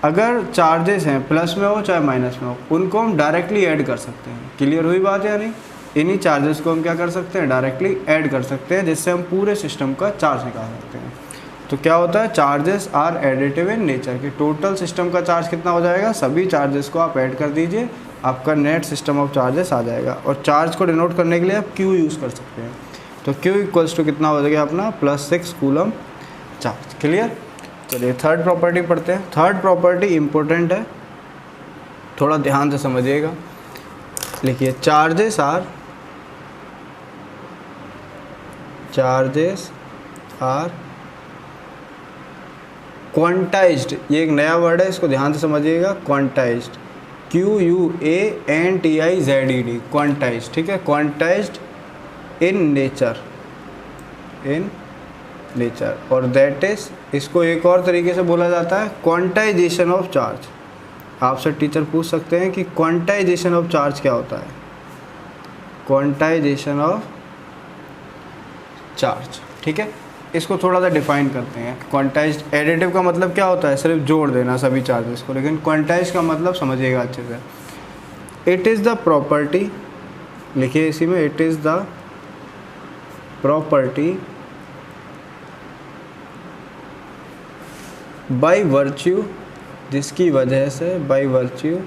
अगर चार्जेस हैं प्लस में हो चाहे माइनस में हो, उनको हम डायरेक्टली ऐड कर सकते हैं। क्लियर हुई बात या नहीं? इन्हीं चार्जेस को हम क्या कर सकते हैं, डायरेक्टली ऐड कर सकते हैं, जिससे हम पूरे सिस्टम का चार्ज निकाल सकते हैं। तो क्या होता है, charges are additive in nature, कि टोटल सिस्टम का चार्ज कितना हो जाएगा, सभी चार्जेस को आप ऐड कर दीजिए, आपका नेट सिस्टम ऑफ चार्जेस आ जाएगा। और चार्ज को डिनोट करने के लिए आप Q यूज़ कर सकते हैं। तो Q इक्वल्स टू कितना हो जाएगा अपना, +6 कूलम चार्ज। क्लियर? चलिए थर्ड प्रॉपर्टी पढ़ते हैं। थर्ड प्रॉपर्टी इम्पोर्टेंट है, थोड़ा ध्यान से समझिएगा। लिखिए, चार्जेस आर क्वांटाइज्ड। ये एक नया वर्ड है, इसको ध्यान से समझिएगा। Quantized, QUANTIZED, quantized. ठीक है, क्वांटाइज्ड इन नेचर। और दैट इज, इसको एक और तरीके से बोला जाता है क्वांटाइजेशन ऑफ चार्ज। आपसे टीचर पूछ सकते हैं कि क्वांटाइजेशन ऑफ चार्ज क्या होता है। क्वांटाइजेशन ऑफ चार्ज, ठीक है, इसको थोड़ा सा डिफाइन करते हैं। क्वांटाइज्ड, एडिटिव का मतलब क्या होता है, सिर्फ जोड़ देना सभी चार्जेस को, लेकिन क्वांटाइज का मतलब समझिएगा अच्छे से। इट इज़ द प्रॉपर्टी, लिखिए इसी में, it is the property by virtue, जिसकी वजह से, by virtue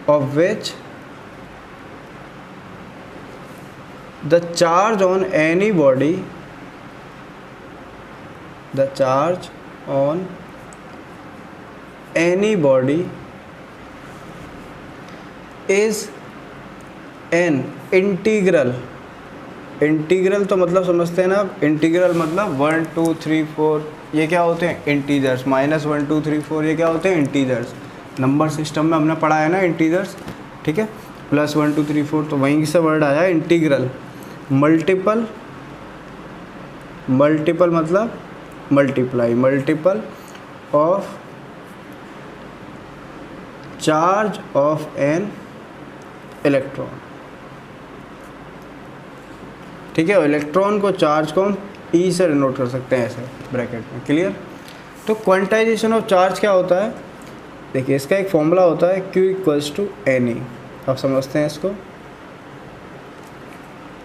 of which the charge on any body, the charge on any body is an integral। Integral तो मतलब समझते हैं ना, इंटीग्रल मतलब 1 2 3 4, ये क्या होते हैं, इंटीजर्स। -1 2 3 4 ये क्या होते हैं, इंटीजर्स। नंबर सिस्टम में हमने पढ़ा है ना इंटीजर्स, ठीक है। +1 2 3 4, तो वहीं से वर्ड आया इंटीग्रल। मल्टीपल मतलब multiply, multiple of charge of an electron, ठीक है। इलेक्ट्रॉन को, चार्ज को हम ई से डिनोट कर सकते हैं ऐसे ब्रैकेट में। क्लियर? तो क्वांटाइजेशन ऑफ चार्ज क्या होता है, देखिए इसका एक फॉर्मूला होता है Q = NE। आप समझते हैं इसको,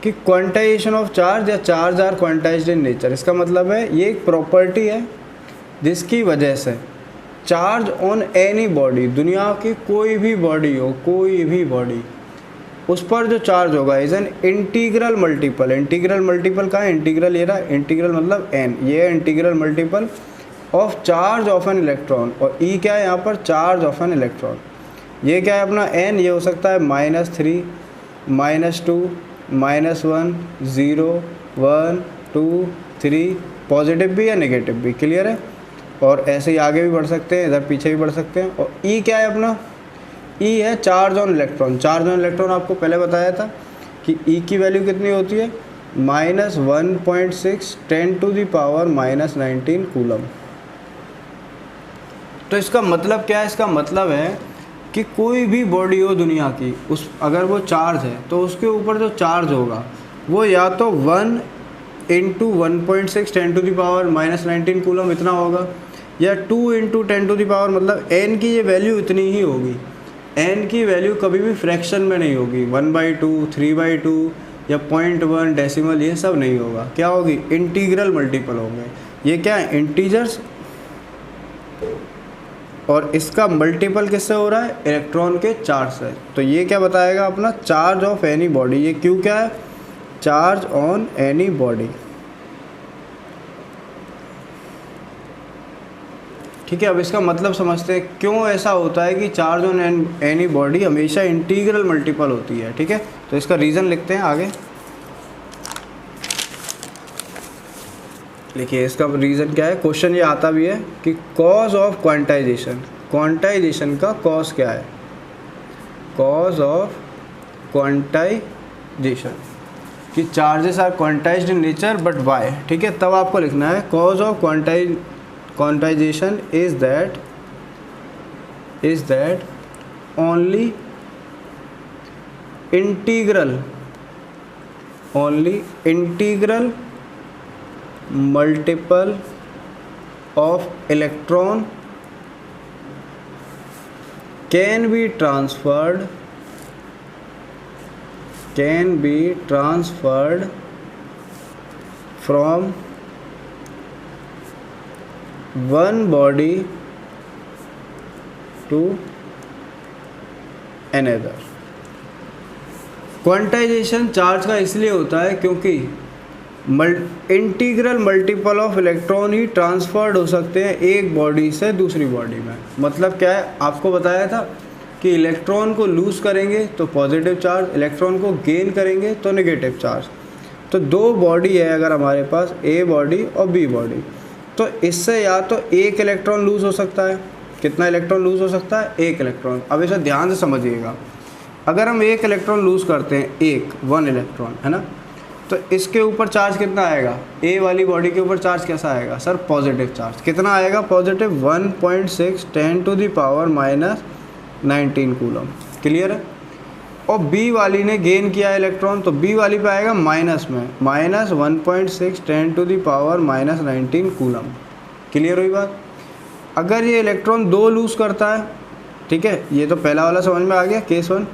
कि क्वांटाइजेशन ऑफ चार्ज या charge are quantized in nature, इसका मतलब है ये एक प्रॉपर्टी है जिसकी वजह से चार्ज ऑन एनी बॉडी, दुनिया की कोई भी बॉडी हो, कोई भी बॉडी, उस पर जो चार्ज होगा is an integral multiple. Integral multiple का है, इंटीग्रल ये रहा, इंटीग्रल मतलब एन, ये है integral multiple of charge of an electron. और ई क्या है यहाँ पर, चार्ज ऑफ एन इलेक्ट्रॉन। ये क्या है अपना एन, ये हो सकता है -3, -2, -1, 0, 1, 2, 3, पॉजिटिव भी या नेगेटिव भी, क्लियर है। और ऐसे ही आगे भी बढ़ सकते हैं, इधर पीछे भी बढ़ सकते हैं। और ई क्या है अपना, ई है charge on electron. Charge on electron आपको पहले बताया था कि ई की वैल्यू कितनी होती है, -1.6 × 10⁻⁻⁹ कूलम। तो इसका मतलब क्या है, इसका मतलब है कि कोई भी बॉडी हो दुनिया की, उस अगर वो चार्ज है तो उसके ऊपर जो चार्ज होगा वो या तो 1 × 1.6 × 10⁻⁻⁹ कूलम इतना होगा, या 2 × 10⁻, मतलब n की ये वैल्यू इतनी ही होगी। n की वैल्यू कभी भी फ्रैक्शन में नहीं होगी, 1/2, 3/2 या 0.1 डेसिमल, ये सब नहीं होगा। क्या होगी, इंटीग्रल मल्टीपल होंगे। ये क्या है, इंटीजर्स, और इसका मल्टीपल किससे हो रहा है, इलेक्ट्रॉन के चार्ज से। तो ये क्या बताएगा अपना, चार्ज ऑफ एनी बॉडी। ये क्यों क्या है, चार्ज ऑन एनी बॉडी। ठीक है, अब इसका मतलब समझते हैं क्यों ऐसा होता है कि चार्ज ऑन एनी बॉडी हमेशा इंटीग्रल मल्टीपल होती है। ठीक है, तो इसका रीज़न लिखते हैं आगे। देखिए इसका रीज़न क्या है, क्वेश्चन ये आता भी है कि कॉज ऑफ क्वांटाइजेशन, क्वांटाइजेशन का कॉज क्या है, कॉज ऑफ क्वांटाइजेशन, कि charges are quantized in nature but why. ठीक है, तब आपको लिखना है cause of quantization is that only integral multiple of electron can be transferred from one body to another। Quantization charge का इसलिए होता है क्योंकि integral multiple of electron he transferred हो सकते हैं एक बॉडी से दूसरी बॉडी में। मतलब क्या है, आपको बताया था कि इलेक्ट्रॉन को लूज़ करेंगे तो पॉजिटिव चार्ज, इलेक्ट्रॉन को गेन करेंगे तो नेगेटिव चार्ज। तो दो बॉडी है अगर हमारे पास, ए बॉडी और बी बॉडी, तो इससे या तो एक इलेक्ट्रॉन लूज़ हो सकता है। कितना इलेक्ट्रॉन लूज़ हो सकता है, एक इलेक्ट्रॉन। अब इसे ध्यान से समझिएगा, अगर हम एक इलेक्ट्रॉन लूज़ करते हैं, 1 इलेक्ट्रॉन है ना, तो इसके ऊपर चार्ज कितना आएगा, ए वाली बॉडी के ऊपर चार्ज कैसा आएगा सर, पॉजिटिव चार्ज। कितना आएगा, पॉजिटिव 1.6 × 10⁻⁹ कूलम। क्लियर है। और बी वाली ने गेन किया इलेक्ट्रॉन, तो बी वाली पे आएगा माइनस में, -1.6 × 10⁻⁻⁹ कूलम। क्लियर हुई बात। अगर ये इलेक्ट्रॉन 2 लूज़ करता है, ठीक है, ये तो पहला वाला समझ में आ गया, केस 1।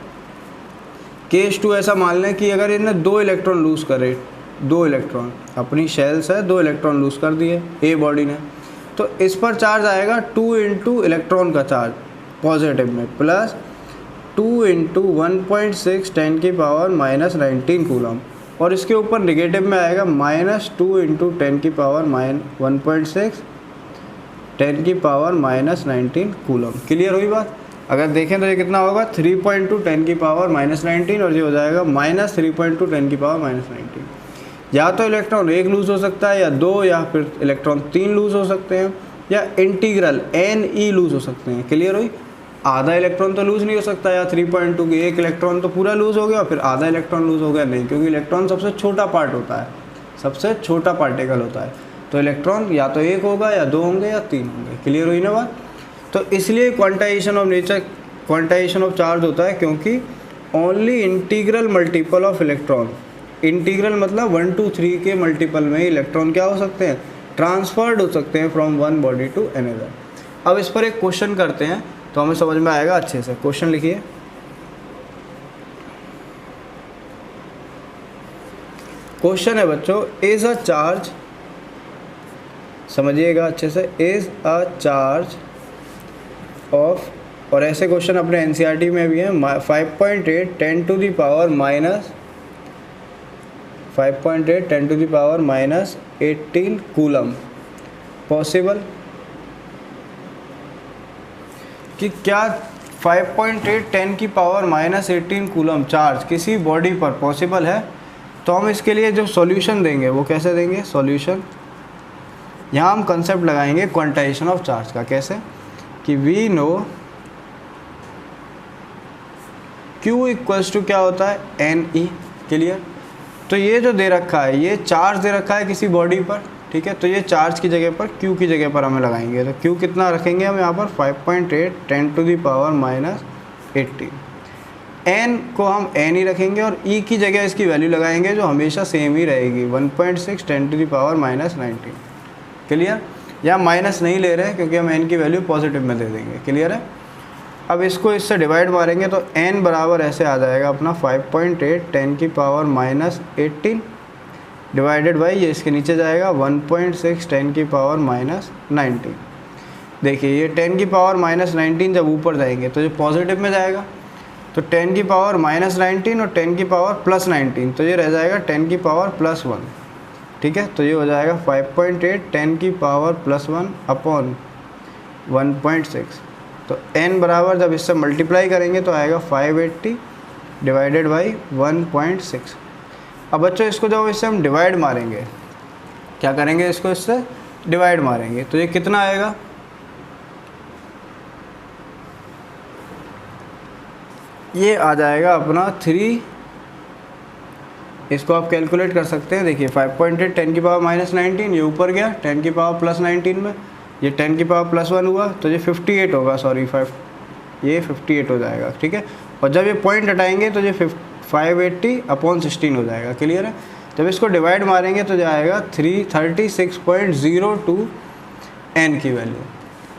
केस 2 ऐसा मान लें कि अगर इन्हें 2 इलेक्ट्रॉन लूज़ करे, 2 इलेक्ट्रॉन अपनी शेल से 2 इलेक्ट्रॉन लूज़ कर दिए ए बॉडी ने, तो इस पर चार्ज आएगा 2 × इलेक्ट्रॉन का चार्ज पॉजिटिव में, प्लस 2 × 1.6 10⁻⁻⁹ कूलम, और इसके ऊपर नेगेटिव में आएगा -2 × 10⁻⁻1.6 10⁻⁻⁹ कूलम। क्लियर हुई बात। अगर देखें तो ये कितना होगा, 3.2 10⁻⁻⁹ और ये हो जाएगा -3.2 10⁻⁻⁹। या तो इलेक्ट्रॉन 1 लूज़ हो सकता है, या 2, या फिर इलेक्ट्रॉन 3 लूज़ हो सकते हैं, या इंटीग्रल NE लूज़ हो सकते हैं। क्लियर हुई। आधा इलेक्ट्रॉन तो लूज़ नहीं हो सकता, या 3.2 के 1 इलेक्ट्रॉन तो पूरा लूज़ हो गया, फिर आधा इलेक्ट्रॉन लूज़ हो गया, नहीं, क्योंकि इलेक्ट्रॉन सबसे छोटा पार्ट होता है, सबसे छोटा पार्टिकल होता है। तो इलेक्ट्रॉन या तो 1 होगा, या 2 होंगे, या 3 होंगे। क्लियर हुई ना बात। तो इसलिए quantization of nature, quantization of charge होता है, क्योंकि only integral multiple of electron, integral मतलब 1 2 3 के मल्टीपल में इलेक्ट्रॉन क्या हो सकते हैं, ट्रांसफर्ड हो सकते हैं from one body to another. अब इस पर एक क्वेश्चन करते हैं तो हमें समझ में आएगा अच्छे से। क्वेश्चन लिखिए, क्वेश्चन है बच्चों, इज अ चार्ज, समझिएगा अच्छे से, इज अ चार्ज ऑफ, और ऐसे क्वेश्चन अपने एनसीईआरटी में भी हैं, 5.8 10 to the power minus 5.8 10 to the power minus 18 coulomb possible, कि क्या 5.8 10 की पावर माइनस 18 कूलम चार्ज किसी बॉडी पर पॉसिबल है। तो हम इसके लिए जो सॉल्यूशन देंगे वो कैसे देंगे, सॉल्यूशन यहाँ हम कंसेप्ट लगाएंगे क्वांटाइजेशन ऑफ चार्ज का। कैसे कि we know Q equals to क्या होता है, NE, क्लियर। तो ये जो दे रखा है, ये चार्ज दे रखा है किसी बॉडी पर, ठीक है। तो ये चार्ज की जगह पर Q की जगह पर हमें लगाएंगे। तो Q कितना रखेंगे हम यहाँ पर, 5.8 10 to the power minus 18। N को हम N ही रखेंगे और E की जगह इसकी वैल्यू लगाएंगे जो हमेशा सेम ही रहेगी, 1.6 10 to the power minus 19, clear. यहाँ माइनस नहीं ले रहे हैं क्योंकि हम N की वैल्यू पॉजिटिव में दे देंगे, क्लियर है। अब इसको इससे डिवाइड मारेंगे तो N बराबर ऐसे आ जाएगा अपना 5.8 10 की पावर माइनस 18 डिवाइडेड बाई, ये इसके नीचे जाएगा 1.6 10 की पावर माइनस 19। देखिए ये 10 की पावर माइनस 19 जब ऊपर जाएंगे तो ये पॉजिटिव में जाएगा, तो 10 की पावर माइनस 19 और 10 की पावर प्लस 19, तो ये रह जाएगा 10 की पावर प्लस 1, ठीक है। तो ये हो जाएगा 5.8 10 की पावर प्लस 1 अपॉन 1.6। तो n बराबर जब इससे मल्टीप्लाई करेंगे तो आएगा 580 डिवाइडेड बाई 1.6। अब बच्चों इसको जब इससे हम डिवाइड मारेंगे, क्या करेंगे, इसको इससे डिवाइड मारेंगे तो ये कितना आएगा, ये आ जाएगा अपना 3, इसको आप कैलकुलेट कर सकते हैं। देखिए 5.8 10 की पावर माइनस 19, ये ऊपर गया 10 की पावर प्लस 19 में, ये 10 की पावर प्लस 1 हुआ तो ये 58 होगा, सॉरी 5, ये 58 हो जाएगा, ठीक है। और जब ये पॉइंट हटाएंगे तो ये 580 अपॉन 16 हो जाएगा, क्लियर है। जब इसको डिवाइड मारेंगे तो जाएगा 36.02 n की वैल्यू।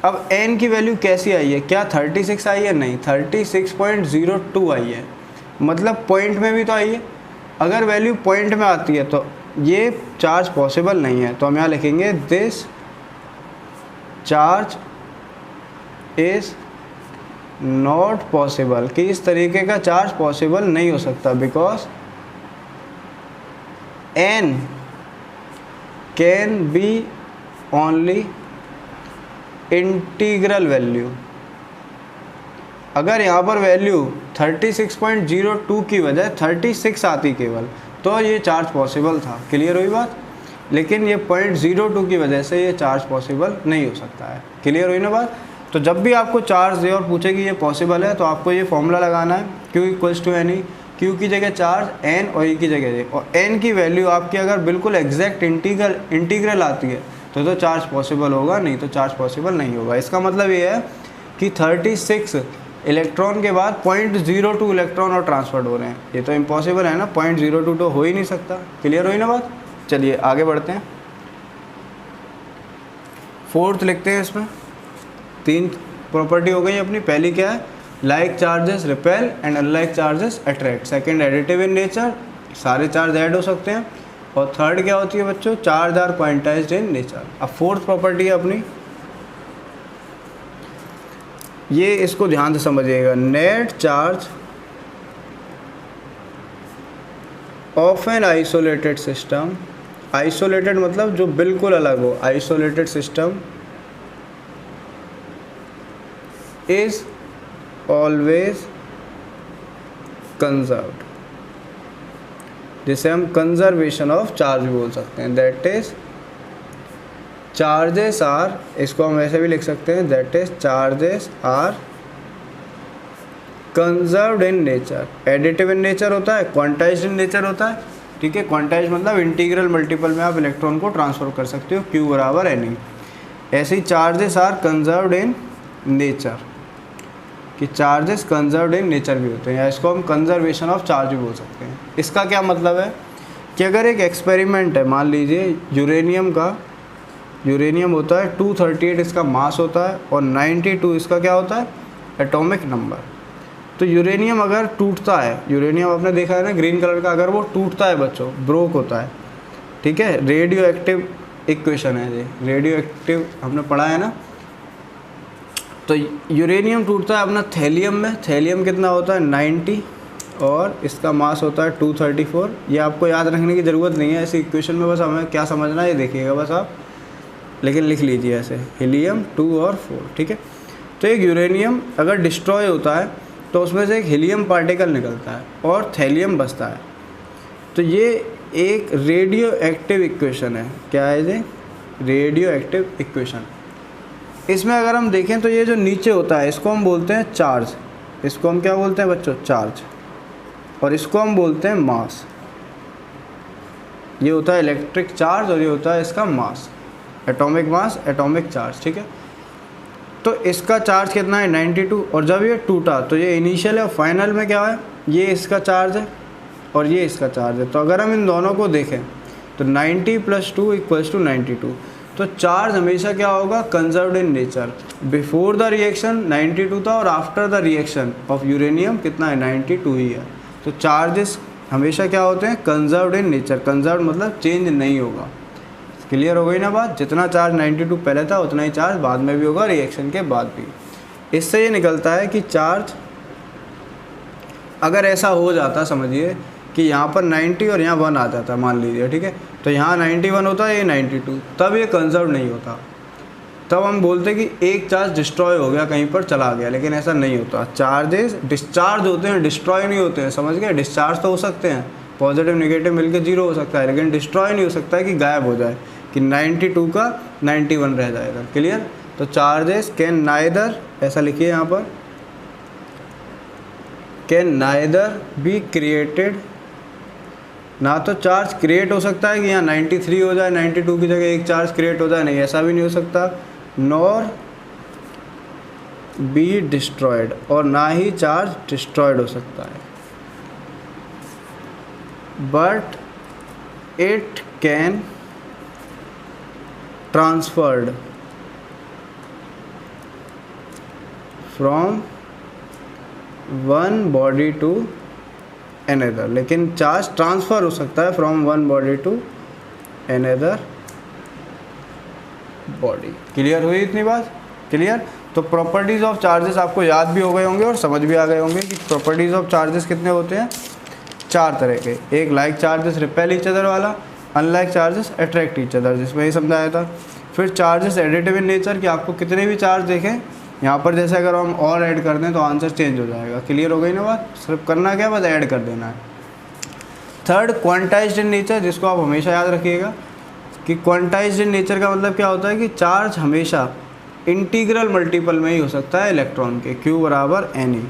अब n की वैल्यू कैसी आई है, क्या 36 आई है, नहीं 36.02 आई है, मतलब पॉइंट में भी तो आई है। अगर वैल्यू पॉइंट में आती है तो ये चार्ज पॉसिबल नहीं है, तो हम यहाँ लिखेंगे this charge is not possible, कि इस तरीके का चार्ज पॉसिबल नहीं हो सकता, because n can be only integral value. अगर यहाँ पर वैल्यू 36.02 की बजाय 36 आती केवल, तो ये चार्ज पॉसिबल था, क्लियर हुई बात। लेकिन ये 0.02 की वजह से ये चार्ज पॉसिबल नहीं हो सकता है, क्लियर हुई ना बात। तो जब भी आपको चार्ज दे और पूछे कि ये पॉसिबल है तो आपको ये फॉर्मूला लगाना है, Q equals to NE, Q की जगह चार्ज, N और E की जगह है, और N की वैल्यू आपकी अगर बिल्कुल एग्जैक्ट इंटीग्रल आती है तो चार्ज पॉसिबल होगा, नहीं तो चार्ज पॉसिबल नहीं होगा। इसका मतलब ये है कि 36 इलेक्ट्रॉन के बाद 0.02 इलेक्ट्रॉन और ट्रांसफर हो रहे हैं, ये तो इम्पॉसिबल है ना, 0.02 तो हो ही नहीं सकता, क्लियर हुई ना बात। चलिए आगे बढ़ते हैं, फोर्थ लिखते हैं। इसमें 3 प्रॉपर्टी हो गई अपनी। पहली क्या है, like charges repel and unlike charges attract. Second additive in nature, सारे चार्ज ऐड हो सकते हैं। और थर्ड क्या होती है बच्चों, charge are quantized in nature. अब फोर्थ प्रॉपर्टी है अपनी, ये इसको ध्यान से समझिएगा, net charge of an isolated system. Isolated मतलब जो बिल्कुल अलग हो, isolated system is always conserved, जिसे हम कंजर्वेशन ऑफ चार्ज बोल सकते हैं। दैट इज चार्जेस आर, इसको हम ऐसे भी लिख सकते हैं, that is charges are conserved in nature. Additive in nature होता है, क्वांटाइज्ड इन नेचर होता है, ठीक है। क्वांटाइज मतलब इंटीग्रल मल्टीपल में आप इलेक्ट्रॉन को ट्रांसफर कर सकते हो, Q बराबर NE। ऐसे ही charges are conserved in nature, कि चार्जेस कंजर्व्ड इन नेचर भी होते हैं, या इसको हम कंजर्वेशन ऑफ चार्ज भी बोल सकते हैं। इसका क्या मतलब है कि अगर एक एक्सपेरिमेंट है, मान लीजिए यूरेनियम होता है 238 इसका मास होता है और 92 इसका क्या होता है, एटॉमिक नंबर। तो यूरेनियम अगर टूटता है, यूरेनियम आपने देखा है ना ग्रीन कलर का, अगर वो टूटता है बच्चों, ब्रोक होता है, ठीक है, रेडियो एक्टिव इक्वेशन है ये, रेडियो एक्टिव हमने पढ़ा है ना। तो यूरेनियम टूटता है अपना थैलियम में, थैलियम कितना होता है 90 और इसका मास होता है 234। ये आपको याद रखने की ज़रूरत नहीं है ऐसी इक्वेशन में, बस हमें क्या समझना है ये देखिएगा बस आप, लेकिन लिख लीजिए ऐसे, हीलियम 2 और 4, ठीक है। तो एक यूरेनियम अगर डिस्ट्रॉय होता है तो उसमें से एक हीलियम पार्टिकल निकलता है और थैलियम बचता है। तो ये एक रेडियो एक्टिव इक्वेशन है। क्या है ये? Radio active equation. इसमें अगर हम देखें तो ये जो नीचे होता है इसको हम बोलते हैं चार्ज, इसको हम क्या बोलते हैं बच्चों? चार्ज। और इसको हम बोलते हैं मास। ये होता है इलेक्ट्रिक चार्ज और ये होता है इसका मास, एटॉमिक मास, एटॉमिक चार्ज, ठीक है। तो इसका चार्ज कितना है 92, और जब ये टूटा तो ये इनिशियल है और फाइनल में क्या है, ये इसका चार्ज है और ये इसका चार्ज है। तो अगर हम इन दोनों को देखें तो 90 + 2 = 92। तो चार्ज हमेशा क्या होगा? Conserved in nature. Before the reaction 92 था और after the reaction of uranium कितना है? 92 ही है। तो चार्जेस हमेशा क्या होते हैं? Conserved in nature. कंजर्व्ड मतलब चेंज नहीं होगा। क्लियर हो गई ना बात? जितना चार्ज 92 पहले था उतना ही चार्ज बाद में भी होगा, रिएक्शन के बाद भी। इससे ये निकलता है कि चार्ज अगर ऐसा हो जाता, समझिए कि यहाँ पर 90 और यहाँ 1 आ जाता, मान लीजिए, ठीक है, तो यहाँ 91 होता है, ये 92, तब ये कंजर्व नहीं होता। तब हम बोलते कि एक चार्ज डिस्ट्रॉय हो गया, कहीं पर चला गया, लेकिन ऐसा नहीं होता। चार्जेस डिस्चार्ज होते हैं, डिस्ट्रॉय नहीं होते हैं, समझ गए? डिस्चार्ज तो हो सकते हैं, पॉजिटिव नेगेटिव मिलकर 0 हो सकता है, लेकिन डिस्ट्रॉय नहीं हो सकता है कि गायब हो जाए, कि 92 का 91 रह जाएगा। क्लियर? तो चार्जेस कैन नाइदर, ऐसा लिखिए यहाँ पर, कैन नाइदर बी क्रिएटेड, ना तो चार्ज क्रिएट हो सकता है कि यहाँ 93 हो जाए, 92 की जगह एक चार्ज क्रिएट हो जाए, नहीं, ऐसा भी नहीं हो सकता। नॉर बी डिस्ट्रॉयड, और ना ही चार्ज डिस्ट्रॉयड हो सकता है। But it can transferred from one body to another, लेकिन चार्ज ट्रांसफ़र हो सकता है from one body to another body. Clear हुई इतनी बात? क्लियर? तो प्रॉपर्टीज़ ऑफ चार्जेस आपको याद भी हो गए होंगे और समझ भी आ गए होंगे कि प्रॉपर्टीज़ ऑफ चार्जेस कितने होते हैं? 4 तरह के। एक like charges repel each other वाला, unlike charges attract each other, जिसमें ये समझाया था। फिर चार्जेस एडिटिव इन नेचर, कि आपको कितने भी चार्ज देखें यहाँ पर, जैसे अगर हम और ऐड कर दें तो आंसर चेंज हो जाएगा। क्लियर हो गई ना बात? सिर्फ करना क्या, बस ऐड कर देना है। थर्ड, क्वांटाइज्ड इन नेचर, जिसको आप हमेशा याद रखिएगा कि क्वांटाइज्ड इन नेचर का मतलब क्या होता है कि चार्ज हमेशा इंटीग्रल मल्टीपल में ही हो सकता है इलेक्ट्रॉन के, Q = Ne।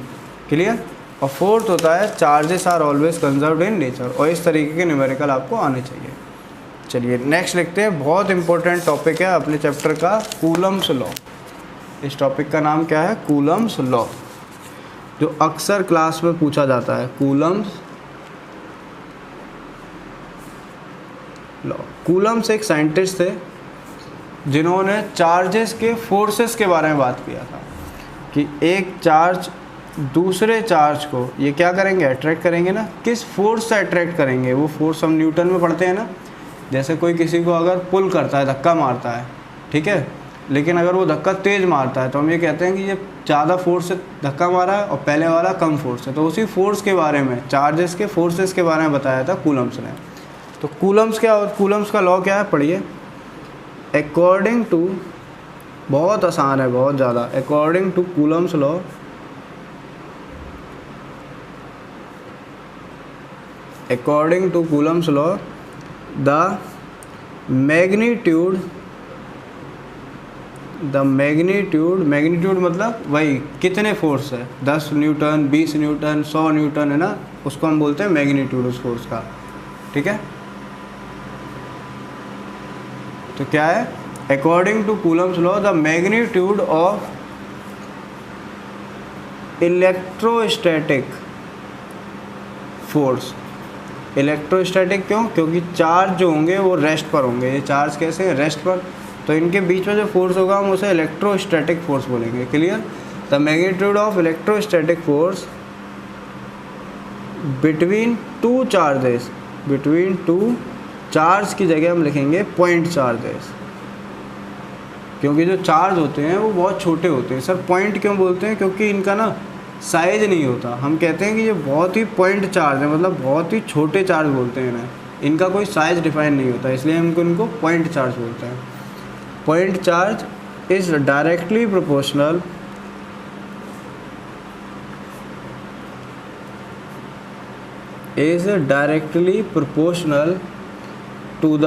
क्लियर? और फोर्थ होता है charges are always conserved in nature, और इस तरीके के न्यूमेरिकल आपको आने चाहिए। चलिए नेक्स्ट लिखते हैं। बहुत इंपॉर्टेंट टॉपिक है अपने चैप्टर का, कूलम्स लॉ। इस टॉपिक का नाम क्या है? कूलम्स लॉ, जो अक्सर क्लास में पूछा जाता है। Coulomb's law. कूलम्स एक साइंटिस्ट थे जिन्होंने चार्जेस के फोर्सेस के बारे में बात किया था, कि एक चार्ज दूसरे चार्ज को ये क्या करेंगे? अट्रैक्ट करेंगे ना। किस फोर्स से अट्रैक्ट करेंगे? वो फोर्स हम न्यूटन में पढ़ते हैं ना, जैसे कोई किसी को अगर पुल करता है, धक्का मारता है, ठीक है, लेकिन अगर वो धक्का तेज़ मारता है तो हम ये कहते हैं कि ये ज़्यादा फोर्स से धक्का मारा है और पहले वाला कम फोर्स है। तो उसी फोर्स के बारे में, चार्जेस के फोर्सेस के बारे में बताया था कूलम्स ने। तो कूलम्स क्या, कूलम्स का लॉ क्या है? पढ़िए। अकॉर्डिंग टू, बहुत आसान है, बहुत ज़्यादा, according to Coulomb's law, according to Coulomb's law the magnitude मतलब वही कितने फोर्स है, 10 न्यूटन, 20 न्यूटन, 100 न्यूटन, है ना, उसको हम बोलते हैं मैग्नीट्यूड उस फोर्स का। ठीक है? तो क्या है? According to Coulomb's law the magnitude of electrostatic force. Electrostatic क्यों? क्योंकि चार्ज जो होंगे वो रेस्ट पर होंगे। ये चार्ज कैसे हैं? रेस्ट पर। तो इनके बीच में जो फोर्स होगा हम उसे इलेक्ट्रोस्टैटिक फोर्स बोलेंगे। Clear? The magnitude of electrostatic force between two charges, between two charge की जगह हम लिखेंगे पॉइंट चार्जेस, क्योंकि जो चार्ज होते हैं वो बहुत छोटे होते हैं। सर पॉइंट क्यों बोलते हैं? क्योंकि इनका ना साइज नहीं होता। हम कहते हैं कि ये बहुत ही पॉइंट चार्ज है, मतलब बहुत ही छोटे चार्ज बोलते हैं इन्हें, इनका कोई साइज डिफाइन नहीं होता, इसलिए हम इनको पॉइंट चार्ज बोलते हैं। Point charge is directly proportional to the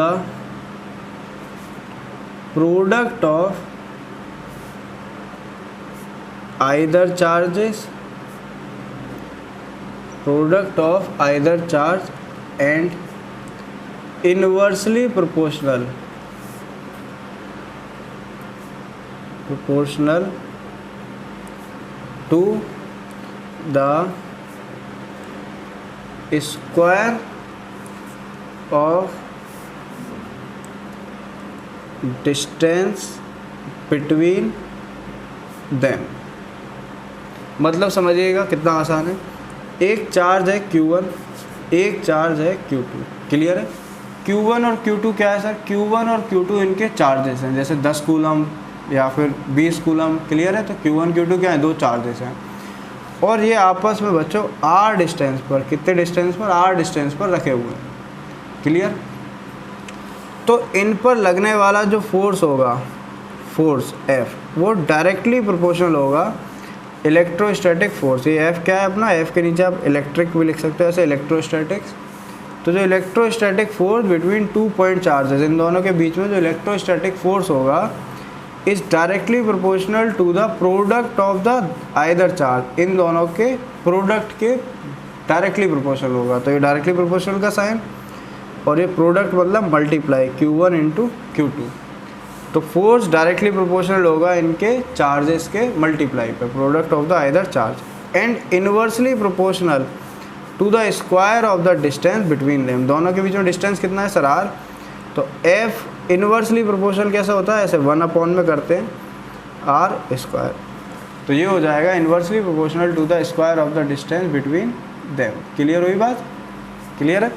product of either charges, product of either charge and inversely proportional to the square of distance between them। मतलब समझिएगा कितना आसान है। एक चार्ज है Q1, एक चार्ज है Q2, क्लियर है। Q1 और Q2 क्या है सर? Q1 और Q2 इनके चार्जेस हैं, जैसे 10 कूलम या फिर 20 कूलम, क्लियर है। तो Q1 Q2 क्या है? दो चार्जेस हैं, और ये आपस में बच्चों R डिस्टेंस पर, कितने डिस्टेंस पर? R डिस्टेंस पर रखे हुए हैं, क्लियर। तो इन पर लगने वाला जो फोर्स होगा, फोर्स F, वो डायरेक्टली प्रोपोर्शनल होगा इलेक्ट्रोस्टैटिक फोर्स। ये F क्या है अपना? F के नीचे आप इलेक्ट्रिक भी लिख सकते हो, ऐसे इलेक्ट्रोस्टैटिक्स। तो जो electrostatic force between two point charges, इन दोनों के बीच में जो इलेक्ट्रोस्टैटिक फोर्स होगा is directly proportional to the product of the either charge, इन दोनों के प्रोडक्ट के डायरेक्टली प्रोपोर्शनल होगा। तो ये डायरेक्टली प्रोपोर्शनल का साइन, और ये प्रोडक्ट मतलब मल्टीप्लाई Q1 इंटू Q2। तो फोर्स डायरेक्टली प्रोपोर्शनल होगा इनके चार्जेस के मल्टीप्लाई पे, product of the either charge, and inversely proportional to the square of the distance between them. दोनों के बीच में डिस्टेंस कितना है सर? R। तो F इनवर्सली प्रोपोर्शनल कैसे होता है? ऐसे 1 में करते हैं R स्क्वायर। तो ये हो जाएगा inversely proportional to the square of the distance between them. Clear हुई बात? क्लियर है।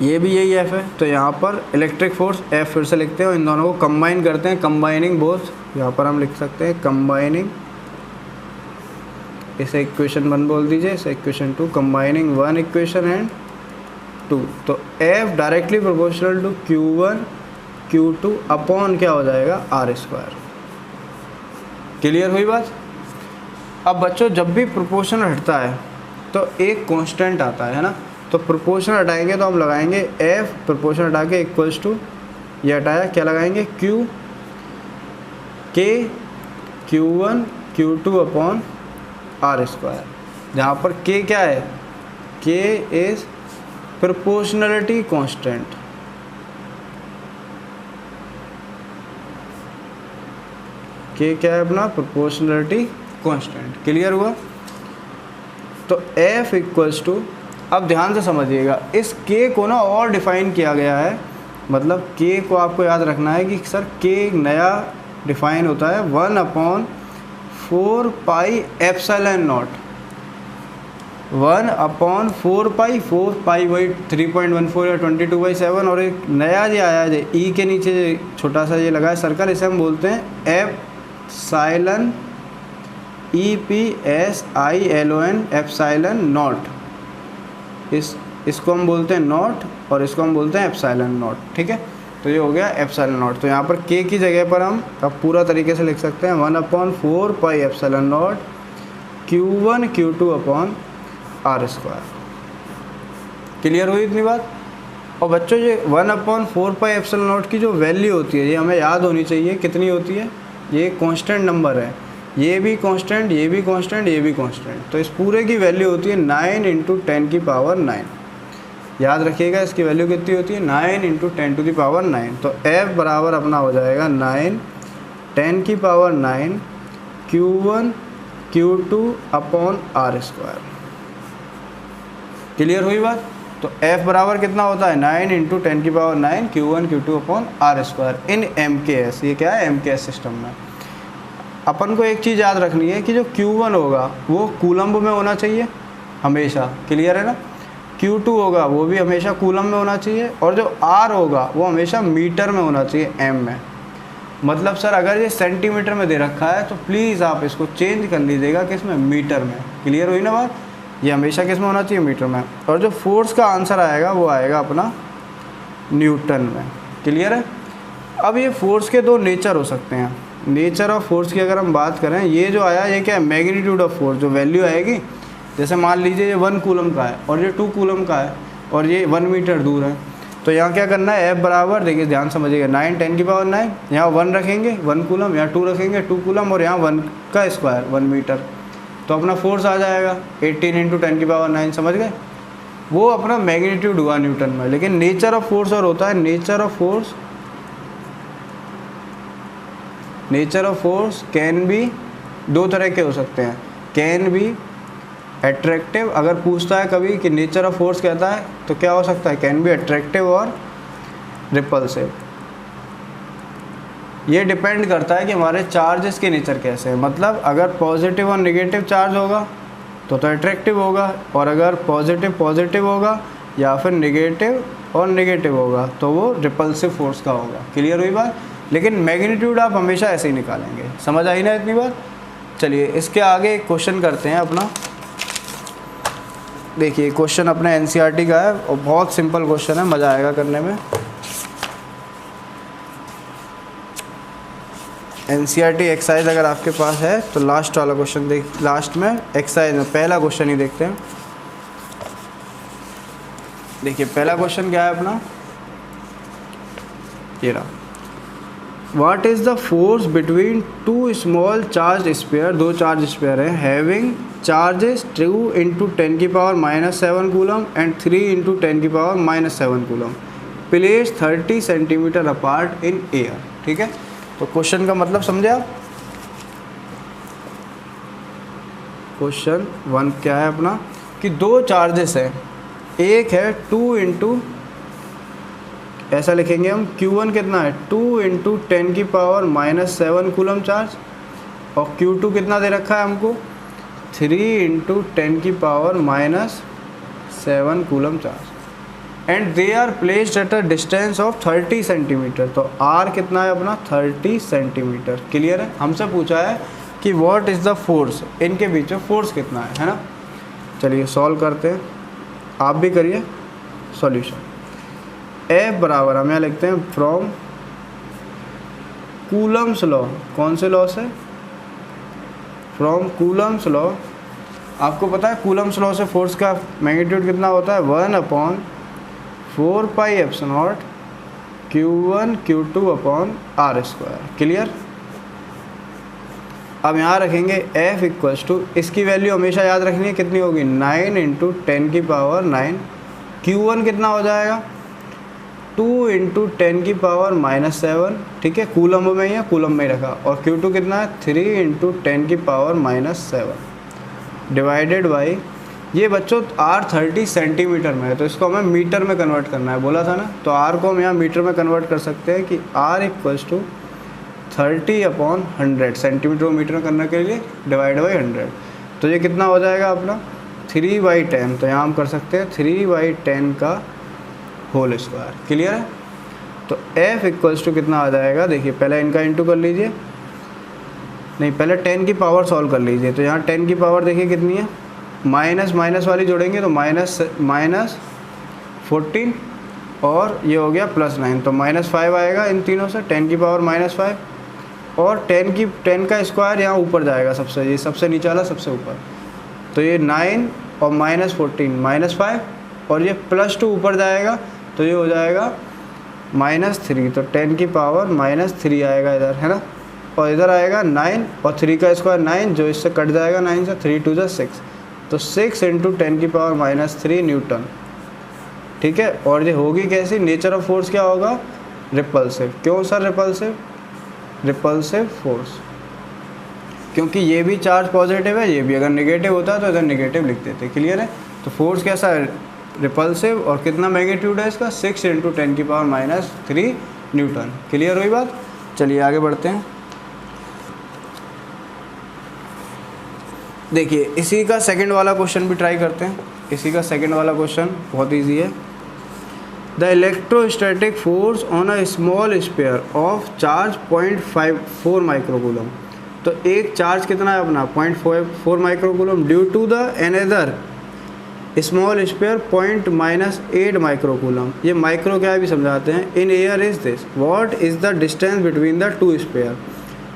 ये भी यही F है। तो यहाँ पर इलेक्ट्रिक फोर्स F फिर से लिखते हैं और इन दोनों को कंबाइन करते हैं, कंबाइनिंग बोथ। यहाँ पर हम लिख सकते हैं कंबाइनिंग, इसे इक्वेशन 1 बोल दीजिए, इसे इक्वेशन 2, कंबाइनिंग 1 इक्वेशन एंड 2। तो F directly proportional to Q1 Q2 upon क्या हो जाएगा? R square. क्लियर हुई बात? अब बच्चों जब भी प्रोपोर्शनल हटता है तो एक कांस्टेंट आता है ना, तो प्रोपोर्शनल हटाएंगे तो हम लगाएंगे F, प्रोपोर्शनल हटा के इक्वल्स टू, ये हटाया क्या लगाएंगे? Q K Q1 Q2 upon R square, जहाँ पर K क्या है? K is proportionality constant. K क्या है अपना? Proportionality constant. क्लियर हुआ? तो F इक्वल्स टू, अब ध्यान से समझिएगा, इस K को ना और डिफाइन किया गया है। मतलब K को आपको याद रखना है कि सर K एक नया डिफाइन होता है 1/4 पाई एप्सिलॉन नॉट, 1/4 पाई, 4 पाई वही 3.14 या 22/7, और एक नया जो आया है E के नीचे छोटा सा ये लगा है सर्कल, इसे हम बोलते हैं एप्सिलॉन, EPSILON, एप्सिलॉन नॉट। इसको हम बोलते हैं नॉट और इसको हम बोलते हैं एप्सिलॉन नॉट, ठीक है। तो ये हो गया एप्सिलॉन नॉट। तो यहाँ पर K की जगह पर हम अब पूरा तरीके से लिख सकते हैं 1/4 pi epsilon not Q1 Q2 upon R square. Clear हुई इतनी बात? और बच्चों ये 1/4 पाई एप्सिलॉन नॉट की जो वैल्यू होती है ये हमें याद होनी चाहिए, कितनी होती है? ये कांस्टेंट नंबर है, ये भी कांस्टेंट, ये भी कांस्टेंट, ये भी कांस्टेंट। तो इस पूरे की वैल्यू होती है 9 × 10⁹। याद रखिएगा इसकी वैल्यू कितनी होती है? 9 × 10⁹। तो F बराबर अपना हो जाएगा 9 10⁹ Q1 Q2 upon R square. Clear हुई बात? तो F बराबर कितना होता है? 9 × 10⁹ Q1 Q2 upon R square in MKS। ये क्या है? MKS सिस्टम में। अपन को एक चीज़ याद रखनी है कि जो Q1 होगा वो कूलम्ब में होना चाहिए, हमेशा, क्लियर है ना। Q2 होगा वो भी हमेशा कूलम में होना चाहिए, और जो R होगा वो हमेशा मीटर में होना चाहिए, M में। मतलब सर अगर ये सेंटीमीटर में दे रखा है तो प्लीज़ आप इसको चेंज कर लीजिएगा किस में, मीटर में। क्लियर हुई ना बात, ये हमेशा किस में होना चाहिए, मीटर में। और जो फोर्स का आंसर आएगा वो आएगा अपना न्यूटन में। क्लियर है। अब ये फोर्स के दो नेचर हो सकते हैं। नेचर ऑफ फोर्स की अगर हम बात करें, ये जो आया ये क्या है, मैग्नीट्यूड ऑफ फोर्स, जो वैल्यू आएगी, जैसे मान लीजिए ये 1 कूलम का है और ये 2 कूलम का है और ये 1 मीटर दूर है, तो यहाँ क्या करना है, F बराबर, देखिए ध्यान समझिएगा, 9 10 की पावर 9, यहाँ 1 रखेंगे 1 कूलम, यहाँ 2 रखेंगे 2 कूलम, और यहाँ 1 का स्क्वायर 1 मीटर, तो अपना फोर्स आ जाएगा 18 × 10 की पावर 9। समझ गए, वो अपना मैग्नीट्यूड हुआ न्यूटन में। लेकिन नेचर ऑफ फोर्स और होता है, nature of force can be, दो तरह के हो सकते हैं, कैन बी एट्रैक्टिव। अगर पूछता है कभी कि नेचर ऑफ फोर्स कहता है तो क्या हो सकता है, कैन बी एट्रैक्टिव और रिपल्सिव। ये डिपेंड करता है कि हमारे चार्जेस के नेचर कैसे हैं। मतलब अगर पॉजिटिव और नेगेटिव चार्ज होगा तो एट्रैक्टिव होगा, और अगर पॉजिटिव होगा या फिर नेगेटिव और नेगेटिव होगा तो वो रिपल्सिव फोर्स का होगा। क्लियर हुई बात। लेकिन मैग्नीट्यूड आप हमेशा ऐसे ही निकालेंगे। समझ आई ना इतनी बात। चलिए इसके आगे एक क्वेश्चन करते हैं अपना। देखिए क्वेश्चन अपने एनसीईआरटी का है और बहुत सिंपल क्वेश्चन है, मज़ा आएगा करने में। एनसीईआरटी एक्सरसाइज अगर आपके पास है तो लास्ट वाला क्वेश्चन देख, लास्ट में एक्सरसाइज में पहला क्वेश्चन ही देखते हैं। देखिए पहला क्वेश्चन क्या है अपना, ये रहा। What is the force between two small charge sphere, दो चार्ज स्पेयर हैं, हैविंग चार्जेस 2 × 10 की पावर -7 कूलम एंड 3 × 10 की power -7 coulomb, place 30 centimetre apart in air. ठीक है, तो क्वेश्चन का मतलब समझे आप। क्वेश्चन 1 क्या है अपना, कि दो चार्जेस हैं, एक है 2 ऐसा लिखेंगे हम, Q1 कितना है 2 × 10 की पावर -7 कूलम चार्ज, और Q2 कितना दे रखा है हमको 3 × 10 की power -7 coulomb charge, and they are placed at a distance of 30 centimetre. तो R कितना है अपना 30 सेंटीमीटर। क्लियर है। हमसे पूछा है कि व्हाट इज़ द फोर्स, इनके बीच में फोर्स कितना है ना। चलिए सॉल्व करते हैं, आप भी करिए सॉल्यूशन। F बराबर हम यहाँ लिखते हैं फ्रॉम कूलम्स लॉ। कौन से लॉ से, फ्रॉम कूलम्स लॉ। आपको पता है कूलम्स लॉ से फोर्स का मैग्नीट्यूड कितना होता है, 1/4πε0 Q1 Q2/r²। क्लियर। अब यहाँ रखेंगे F इक्वल्स टू, इसकी वैल्यू हमेशा याद रखनी है, कितनी होगी 9 × 10 की पावर 9। Q1 कितना हो जाएगा 2 × 10 की पावर -7। ठीक है, कूलम में ही है, कूलम में ही रखा। और Q2 कितना है 3 × 10 की पावर -7 डिवाइडेड बाई, ये बच्चों R 30 सेंटीमीटर में है तो इसको हमें मीटर में कन्वर्ट करना है, बोला था ना। तो R को हम यहाँ मीटर में कन्वर्ट कर सकते हैं कि R इक्वल्स टू 30/100, सेंटीमीटर को मीटर में करने के लिए डिवाइड बाई 100। तो ये कितना हो जाएगा अपना 3/10। तो यहाँ हम कर सकते हैं 3/10 का होल स्क्वायर। क्लियर है। तो F इक्वल्स टू कितना आ जाएगा, देखिए पहले इनका इंटू कर लीजिए, नहीं पहले 10 की पावर सॉल्व कर लीजिए। तो यहाँ 10 की पावर देखिए कितनी है, माइनस वाली जोड़ेंगे तो -14, और ये हो गया +9, तो -5 आएगा इन तीनों से, 10 की पावर -5, और 10 का स्क्वायर यहाँ ऊपर जाएगा सबसे, ये सबसे नीचे वाला सबसे ऊपर, तो ये 9 और -14 -5, और ये +2 ऊपर जाएगा तो ये हो जाएगा -3, तो 10 की पावर -3 आएगा इधर, है ना। और इधर आएगा 9 और 3 का स्क्वायर 9, जो इससे कट जाएगा 9 से, 3 × 2 = 6, तो 6 × 10 की पावर -3 न्यूटन। ठीक है। और ये होगी कैसी, नेचर ऑफ फोर्स क्या होगा, रिपल्सिव। क्यों सर रिपल्सिव फोर्स, क्योंकि ये भी चार्ज पॉजिटिव है, ये भी अगर नेगेटिव होता तो इधर नेगेटिव लिख देते। क्लियर है। तो फोर्स कैसा है, रिपल्सिव, और कितना मैग्नीट्यूड है इसका 6 × 10 की पावर -3 न्यूटन। क्लियर हुई बात। चलिए आगे बढ़ते हैं। देखिए इसी का सेकंड वाला क्वेश्चन भी ट्राई करते हैं। इसी का सेकंड वाला क्वेश्चन बहुत इजी है। The electrostatic force on a small sphere of charge 0.54 microcoulomb. तो एक चार्ज कितना है अपना 0.4 microcoulomb due to the another small sphere -8 microcoulomb. ये माइक्रो क्या है भी समझाते हैं। In air is this, what is the distance between the two sphere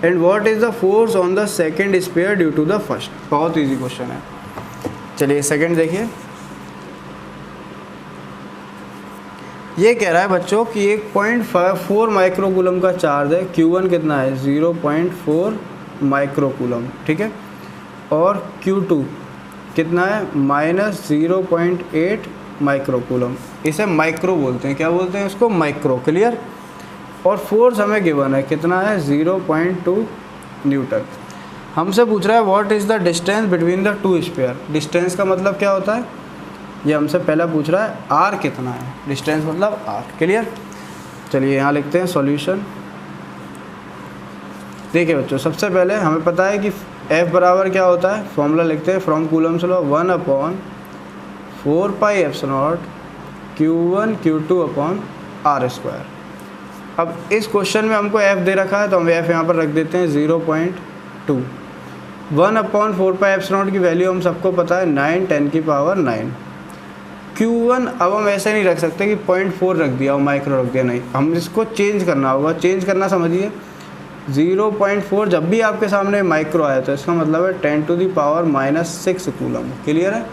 and what is the force on the second sphere due to the first. बहुत इजी क्वेश्चन है। चलिए सेकंड देखिए। ये कह रहा है बच्चों कि एक 0.4 माइक्रोकूलम का चार्ज है, Q1 कितना है 0.4 माइक्रोकूलम, ठीक है, और Q2 कितना है -0.8 माइक्रोकूलम। इसे माइक्रो बोलते हैं। क्या बोलते हैं इसको? माइक्रो। क्लियर। और फोर्स हमें गिवन है कितना है 0.2 न्यूटन। हमसे पूछ रहा है what is the distance between the two sphere. Distance का मतलब क्या होता है? ये हमसे पहला पूछ रहा है आर कितना है। डिस्टेंस मतलब आर। क्लियर। चलिए यहाँ लिखते हैं सॉल्यूशन। देखिए बच्चों, सबसे पहले हमें पता है कि F बराबर क्या होता है, फॉर्मूला लिखते हैं from Coulomb's law 1/4πε0 Q1 Q2/r²। अब इस क्वेश्चन में हमको F दे रखा है तो हम F यहाँ पर रख देते हैं 0.2। 1/4πε0 की वैल्यू हम सबको पता है 9 10⁹ Q1 अब हम ऐसे नहीं रख सकते कि 0.4 रख दिया और माइक्रो रख दिया, नहीं, हम इसको चेंज करना होगा। चेंज करना समझिए, 0.4 जब भी आपके सामने माइक्रो आया तो इसका मतलब है 10⁻⁻6 कूलम। क्लियर है।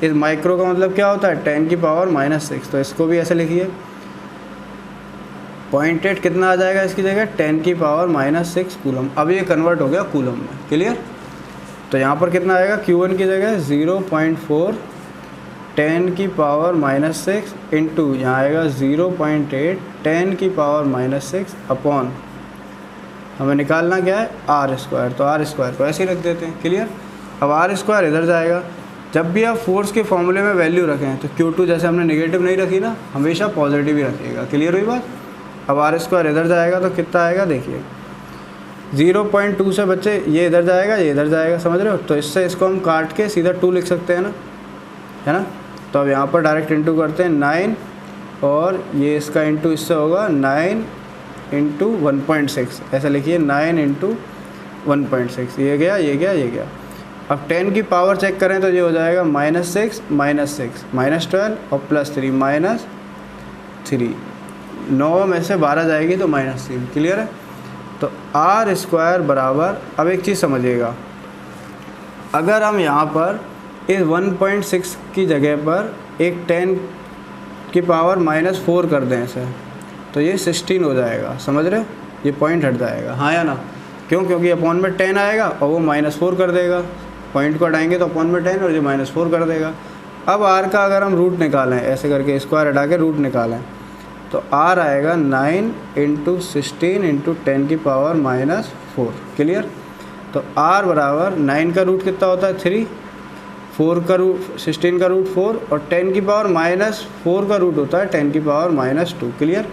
इस माइक्रो का मतलब क्या होता है 10⁻⁻6। तो इसको भी ऐसे लिखिए 0.8 कितना आ जाएगा इसकी जगह 10⁻⁻6 कूलम। अब ये कन्वर्ट हो गया कूलम में। क्लियर। तो यहाँ पर कितना आएगा Q1 की जगह 0.4 10⁻⁻6 इंटू यहाँ आएगा 0.8 10⁻⁻6 अपॉन हमें निकालना क्या है r²। तो r² को ऐसे ही रख देते हैं। क्लियर। अब r² इधर जाएगा। जब भी आप फोर्स के फॉर्मूले में वैल्यू रखें तो Q2 जैसे हमने नेगेटिव नहीं रखी ना, हमेशा पॉजिटिव ही रखिएगा। क्लियर हुई बात। अब r² इधर जाएगा तो कितना आएगा देखिए 0.2 से बच्चे ये इधर जाएगा, ये इधर जाएगा, समझ रहे हो। तो इससे इसको हम काट के सीधा 2 लिख सकते हैं ना, है ना। तो अब यहाँ पर डायरेक्ट इंटू करते हैं 9 और ये इसका इंटू इससे होगा 9 इंटू 1.6। ऐसा लिखिए 9 इंटू 1.6। ये गया, ये गया, ये गया। अब 10 की पावर चेक करें तो ये हो जाएगा -6 -12 और +3 -3। 9 में से 12 जाएगी तो -3। क्लियर है। तो r² बराबर, अब एक चीज़ समझिएगा, अगर हम यहाँ पर इस 1.6 की जगह पर एक 10⁻⁻4 कर दें ऐसे, तो ये 16 हो जाएगा। समझ रहे हो। ये पॉइंट हट जाएगा, हाँ या ना। क्यों? क्योंकि अपॉन में 10 आएगा और वो -4 कर देगा। पॉइंट को हटाएंगे तो अपॉन में 10 और ये -4 कर देगा। अब r का अगर हम रूट निकालें ऐसे करके, स्क्वायर हटा के रूट निकालें तो r आएगा 9 इंटू 16 इंटू 10⁻⁻4। क्लियर। तो r बराबर 9 का रूट कितना होता है 3, 4 का रूट 16 का रूट 4 और 10⁻⁻4 का रूट होता है 10⁻⁻2। क्लियर।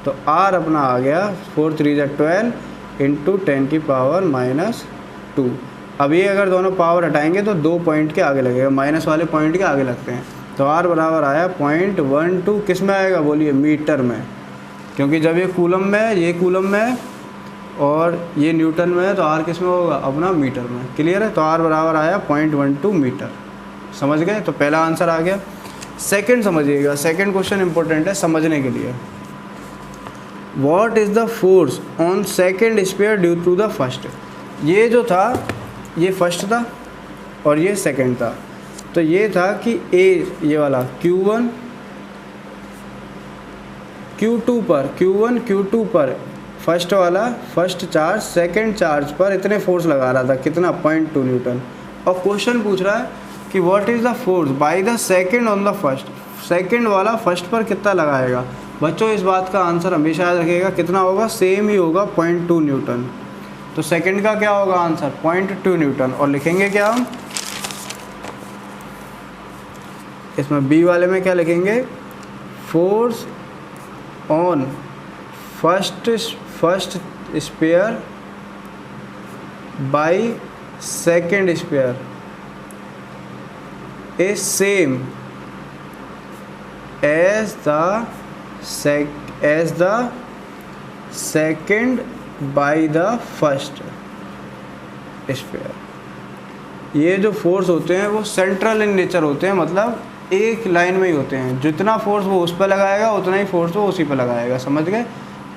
तो r अपना आ गया 4 3 12 इंटू 10⁻⁻2। अब ये अगर दोनों पावर हटाएंगे तो 2 पॉइंट के आगे लगेगा, माइनस वाले पॉइंट के आगे लगते हैं। तो r बराबर आया 0.12। किस में आएगा बोलिए? मीटर में। क्योंकि जब ये कूलम में है, ये कूलम में है और ये न्यूटन में है, तो r किस में होगा? अपना मीटर में। क्लियर है। तो r बराबर आया 0.12 मीटर। समझ गए। तो पहला आंसर आ गया। सेकंड समझिएगा, सेकंड क्वेश्चन इंपॉर्टेंट है समझने के लिए। What is the force on second sphere due to the first. ये जो था ये फर्स्ट था और ये सेकंड था। तो ये था कि ये वाला Q1 Q2 पर फर्स्ट वाला फर्स्ट चार्ज सेकंड चार्ज पर इतने फोर्स लगा रहा था, कितना 0.2 न्यूटन। और क्वेश्चन पूछ रहा है कि what is the force by the second on the first. Second वाला फर्स्ट पर कितना लगाएगा। बच्चों इस बात का आंसर हमेशा याद रखिएगा, कितना होगा? सेम ही होगा 0.2 न्यूटन। तो सेकंड का क्या होगा आंसर? 0.2 न्यूटन। और लिखेंगे क्या हम इसमें बी वाले में, क्या लिखेंगे? Force on first sphere by second sphere is same as the second by the first sphere. ये जो फोर्स होते हैं वो सेंट्रल इन नेचर होते हैं, मतलब एक लाइन में ही होते हैं। जितना फोर्स वो उस पर लगाएगा उतना ही फोर्स वो उसी पर लगाएगा, समझ गए।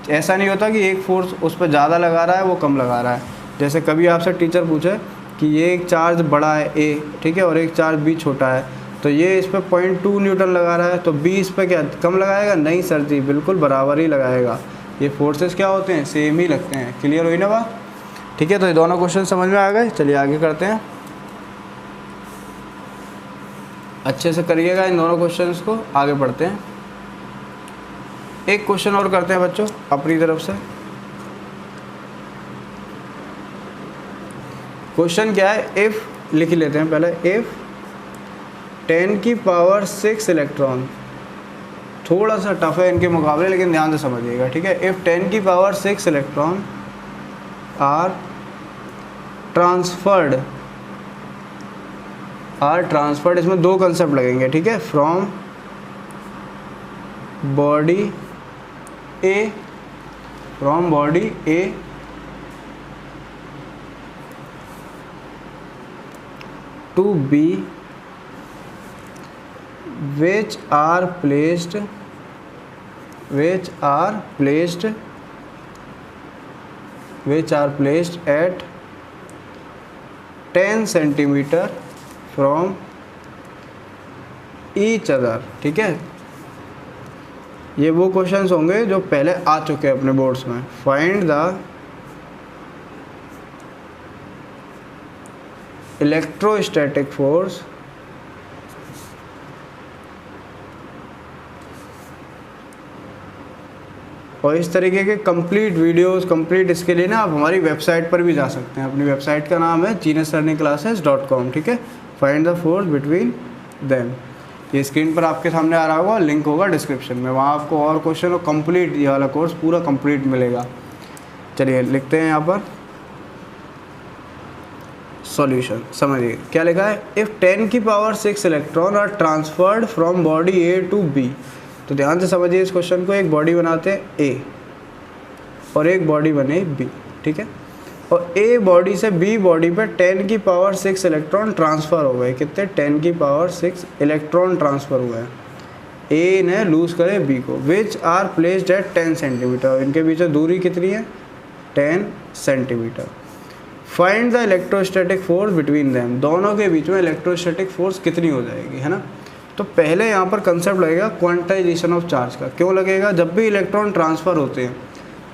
ऐसा नहीं होता कि एक फोर्स उस पर ज़्यादा लगा रहा है वो कम लगा रहा है। जैसे कभी आपसे टीचर पूछे कि ये एक चार्ज बड़ा है ए, ठीक है, और एक चार्ज बी छोटा है, तो ये इस पर 0.2 न्यूटन लगा रहा है, तो बी इस पर क्या कम लगाएगा? नहीं सर जी, बिल्कुल बराबर ही लगाएगा। ये फोर्सेस क्या होते हैं? सेम ही लगते हैं। क्लियर हुई ना बात? ठीक है, तो ये दोनों क्वेश्चन समझ में आ गए। चलिए आगे करते हैं, अच्छे से करिएगा इन दोनों क्वेश्चंस को। आगे बढ़ते हैं, एक क्वेश्चन और करते हैं बच्चों अपनी तरफ से। क्वेश्चन क्या है? इफ़ लिख लेते हैं पहले। इफ़ 10 की पावर 6 इलेक्ट्रॉन, थोड़ा सा टफ है इनके मुकाबले, लेकिन ध्यान से समझिएगा, ठीक है। इफ़ 10 की पावर 6 इलेक्ट्रॉन आर ट्रांसफर्ड, इसमें दो कंसेप्ट लगेंगे, ठीक है। From body A to B which are placed at 10 centimeter from each other, ठीक है। ये वो क्वेश्चंस होंगे जो पहले आ चुके हैं अपने बोर्ड्स में। फाइंड द इलेक्ट्रोस्टैटिक फोर्स और इस तरीके के कंप्लीट वीडियोस, कंप्लीट इसके लिए ना आप हमारी वेबसाइट पर भी जा सकते हैं। अपनी वेबसाइट का नाम है geniuslearningclasses.com, ठीक है। Find the force between them, ये स्क्रीन पर आपके सामने आ रहा होगा, लिंक होगा डिस्क्रिप्शन में, वहाँ आपको और क्वेश्चन और कंप्लीट ये वाला कोर्स पूरा कंप्लीट मिलेगा। चलिए लिखते हैं यहाँ पर सॉल्यूशन, समझिए क्या लिखा है। इफ़ 10 की power 6 electron are transferred from body A to B, तो ध्यान से समझिए इस क्वेश्चन को। एक बॉडी बनाते हैं ए और एक बॉडी बने बी, ठीक है। और ए बॉडी से बी बॉडी पे 10 की पावर 6 इलेक्ट्रॉन ट्रांसफ़र हो गए। कितने? 10 की पावर 6 इलेक्ट्रॉन ट्रांसफ़र हुए हैं। ए ने लूज़ करे बी को। Which are placed at 10 centimetre, इनके बीच दूरी कितनी है? 10 centimetre. Find the electrostatic force between them, दोनों के बीच में इलेक्ट्रोस्टैटिक फोर्स कितनी हो जाएगी, है ना। तो पहले यहाँ पर कंसेप्ट लगेगा क्वांटाइजेशन ऑफ चार्ज का। क्यों लगेगा? जब भी इलेक्ट्रॉन ट्रांसफ़र होते हैं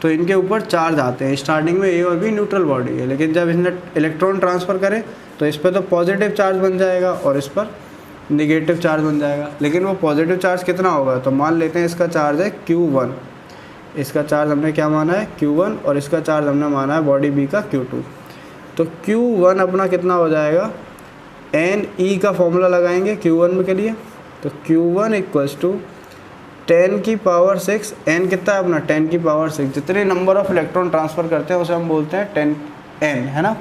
तो इनके ऊपर चार्ज आते हैं। स्टार्टिंग में ए और बी न्यूट्रल बॉडी है, लेकिन जब इसने इलेक्ट्रॉन ट्रांसफ़र करे तो इस पर तो पॉजिटिव चार्ज बन जाएगा और इस पर निगेटिव चार्ज बन जाएगा। लेकिन वो पॉजिटिव चार्ज कितना होगा? तो मान लेते हैं इसका चार्ज है Q1, इसका चार्ज हमने क्या माना है? Q1, और इसका चार्ज हमने माना है बॉडी बी का Q2। तो Q1 अपना कितना हो जाएगा? NE का फॉर्मूला लगाएंगे Q1 के लिए, तो Q1 इक्वल्स टू 10 की पावर 6, n कितना है अपना? 10 की पावर 6। जितने नंबर ऑफ इलेक्ट्रॉन ट्रांसफ़र करते हैं उसे हम बोलते हैं 10n, है ना।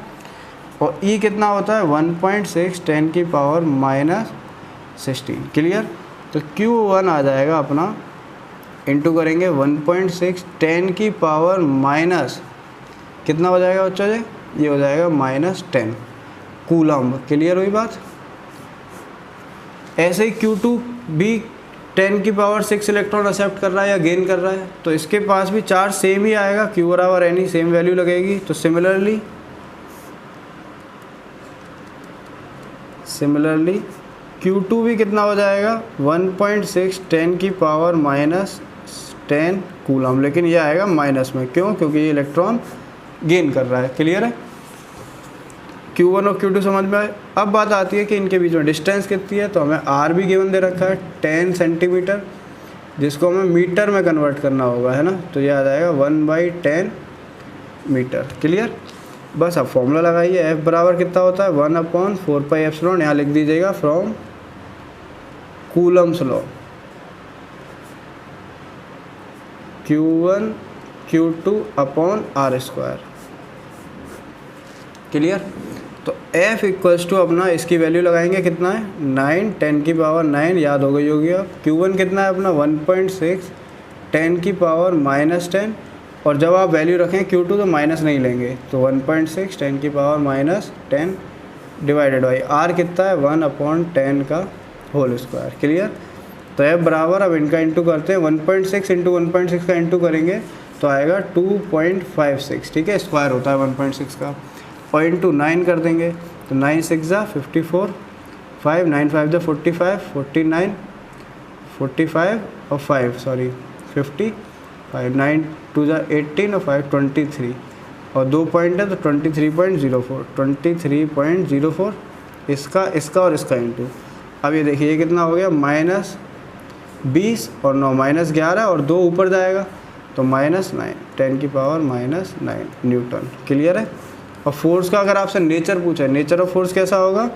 और E कितना होता है? 1.6 10 की पावर -16। क्लियर? तो Q1 आ जाएगा अपना, इंटू करेंगे 1.6 10 की पावर माइनस कितना हो जाएगा बच्चों जी? ये हो जाएगा -10 कूलम्ब। क्लियर हुई बात? ऐसे ही Q2 भी 10 की पावर 6 इलेक्ट्रॉन एक्सेप्ट कर रहा है या गेन कर रहा है, तो इसके पास भी चार्ज सेम ही आएगा, Q बराबर NE, सेम वैल्यू लगेगी। तो सिमिलरली Q2 भी कितना हो जाएगा? 1.6 10 की पावर -10 कूलम, लेकिन ये आएगा माइनस में। क्यों? क्योंकि ये इलेक्ट्रॉन गेन कर रहा है। क्लियर है? Q1 और Q2 समझ में आए। अब बात आती है कि इनके बीच में डिस्टेंस कितनी है, तो हमें R भी गिवन दे रखा है 10 सेंटीमीटर, जिसको हमें मीटर में कन्वर्ट करना होगा, है ना। तो ये आ जाएगा 1/10 मीटर। क्लियर? बस अब फॉर्मूला लगाइए। F बराबर कितना होता है? 1/4πε, यहाँ लिख दीजिएगा from Coulomb's law. Q1 Q2 upon R²। Clear? तो F इक्वल्स टू अपना इसकी वैल्यू लगाएंगे, कितना है 9, 10 की पावर 9 याद हो गई होगी अब। Q1 कितना है अपना 1.6, 10 की पावर -10, और जब आप वैल्यू रखें Q2 तो माइनस नहीं लेंगे, तो 1.6 10 की पावर -10 डिवाइडेड बाई R कितना है 1/10 का होल स्क्वायर। क्लियर। तो F बराबर, अब इनका इंटू करते हैं, 1.6 इंटू 1.6 का इंटू करेंगे तो आएगा 2.56, ठीक है, स्क्वायर होता है 1.6 का, और इंटू 9 कर देंगे तो 9 6 जा 54, 5 9 5 जा 45, 49 45 और 5 सॉरी 50, 5 9 2 जा 18 और 5 23, और 2 पॉइंट है तो 23.04, 23.04 इसका और इसका इंटू। अब ये देखिए ये कितना हो गया -20 और 9 -11 और 2 ऊपर जाएगा तो -9, 10 की पावर -9 न्यूटन। क्लियर है। और फोर्स का अगर आपसे नेचर पूछा है, नेचर ऑफ फोर्स कैसा होगा,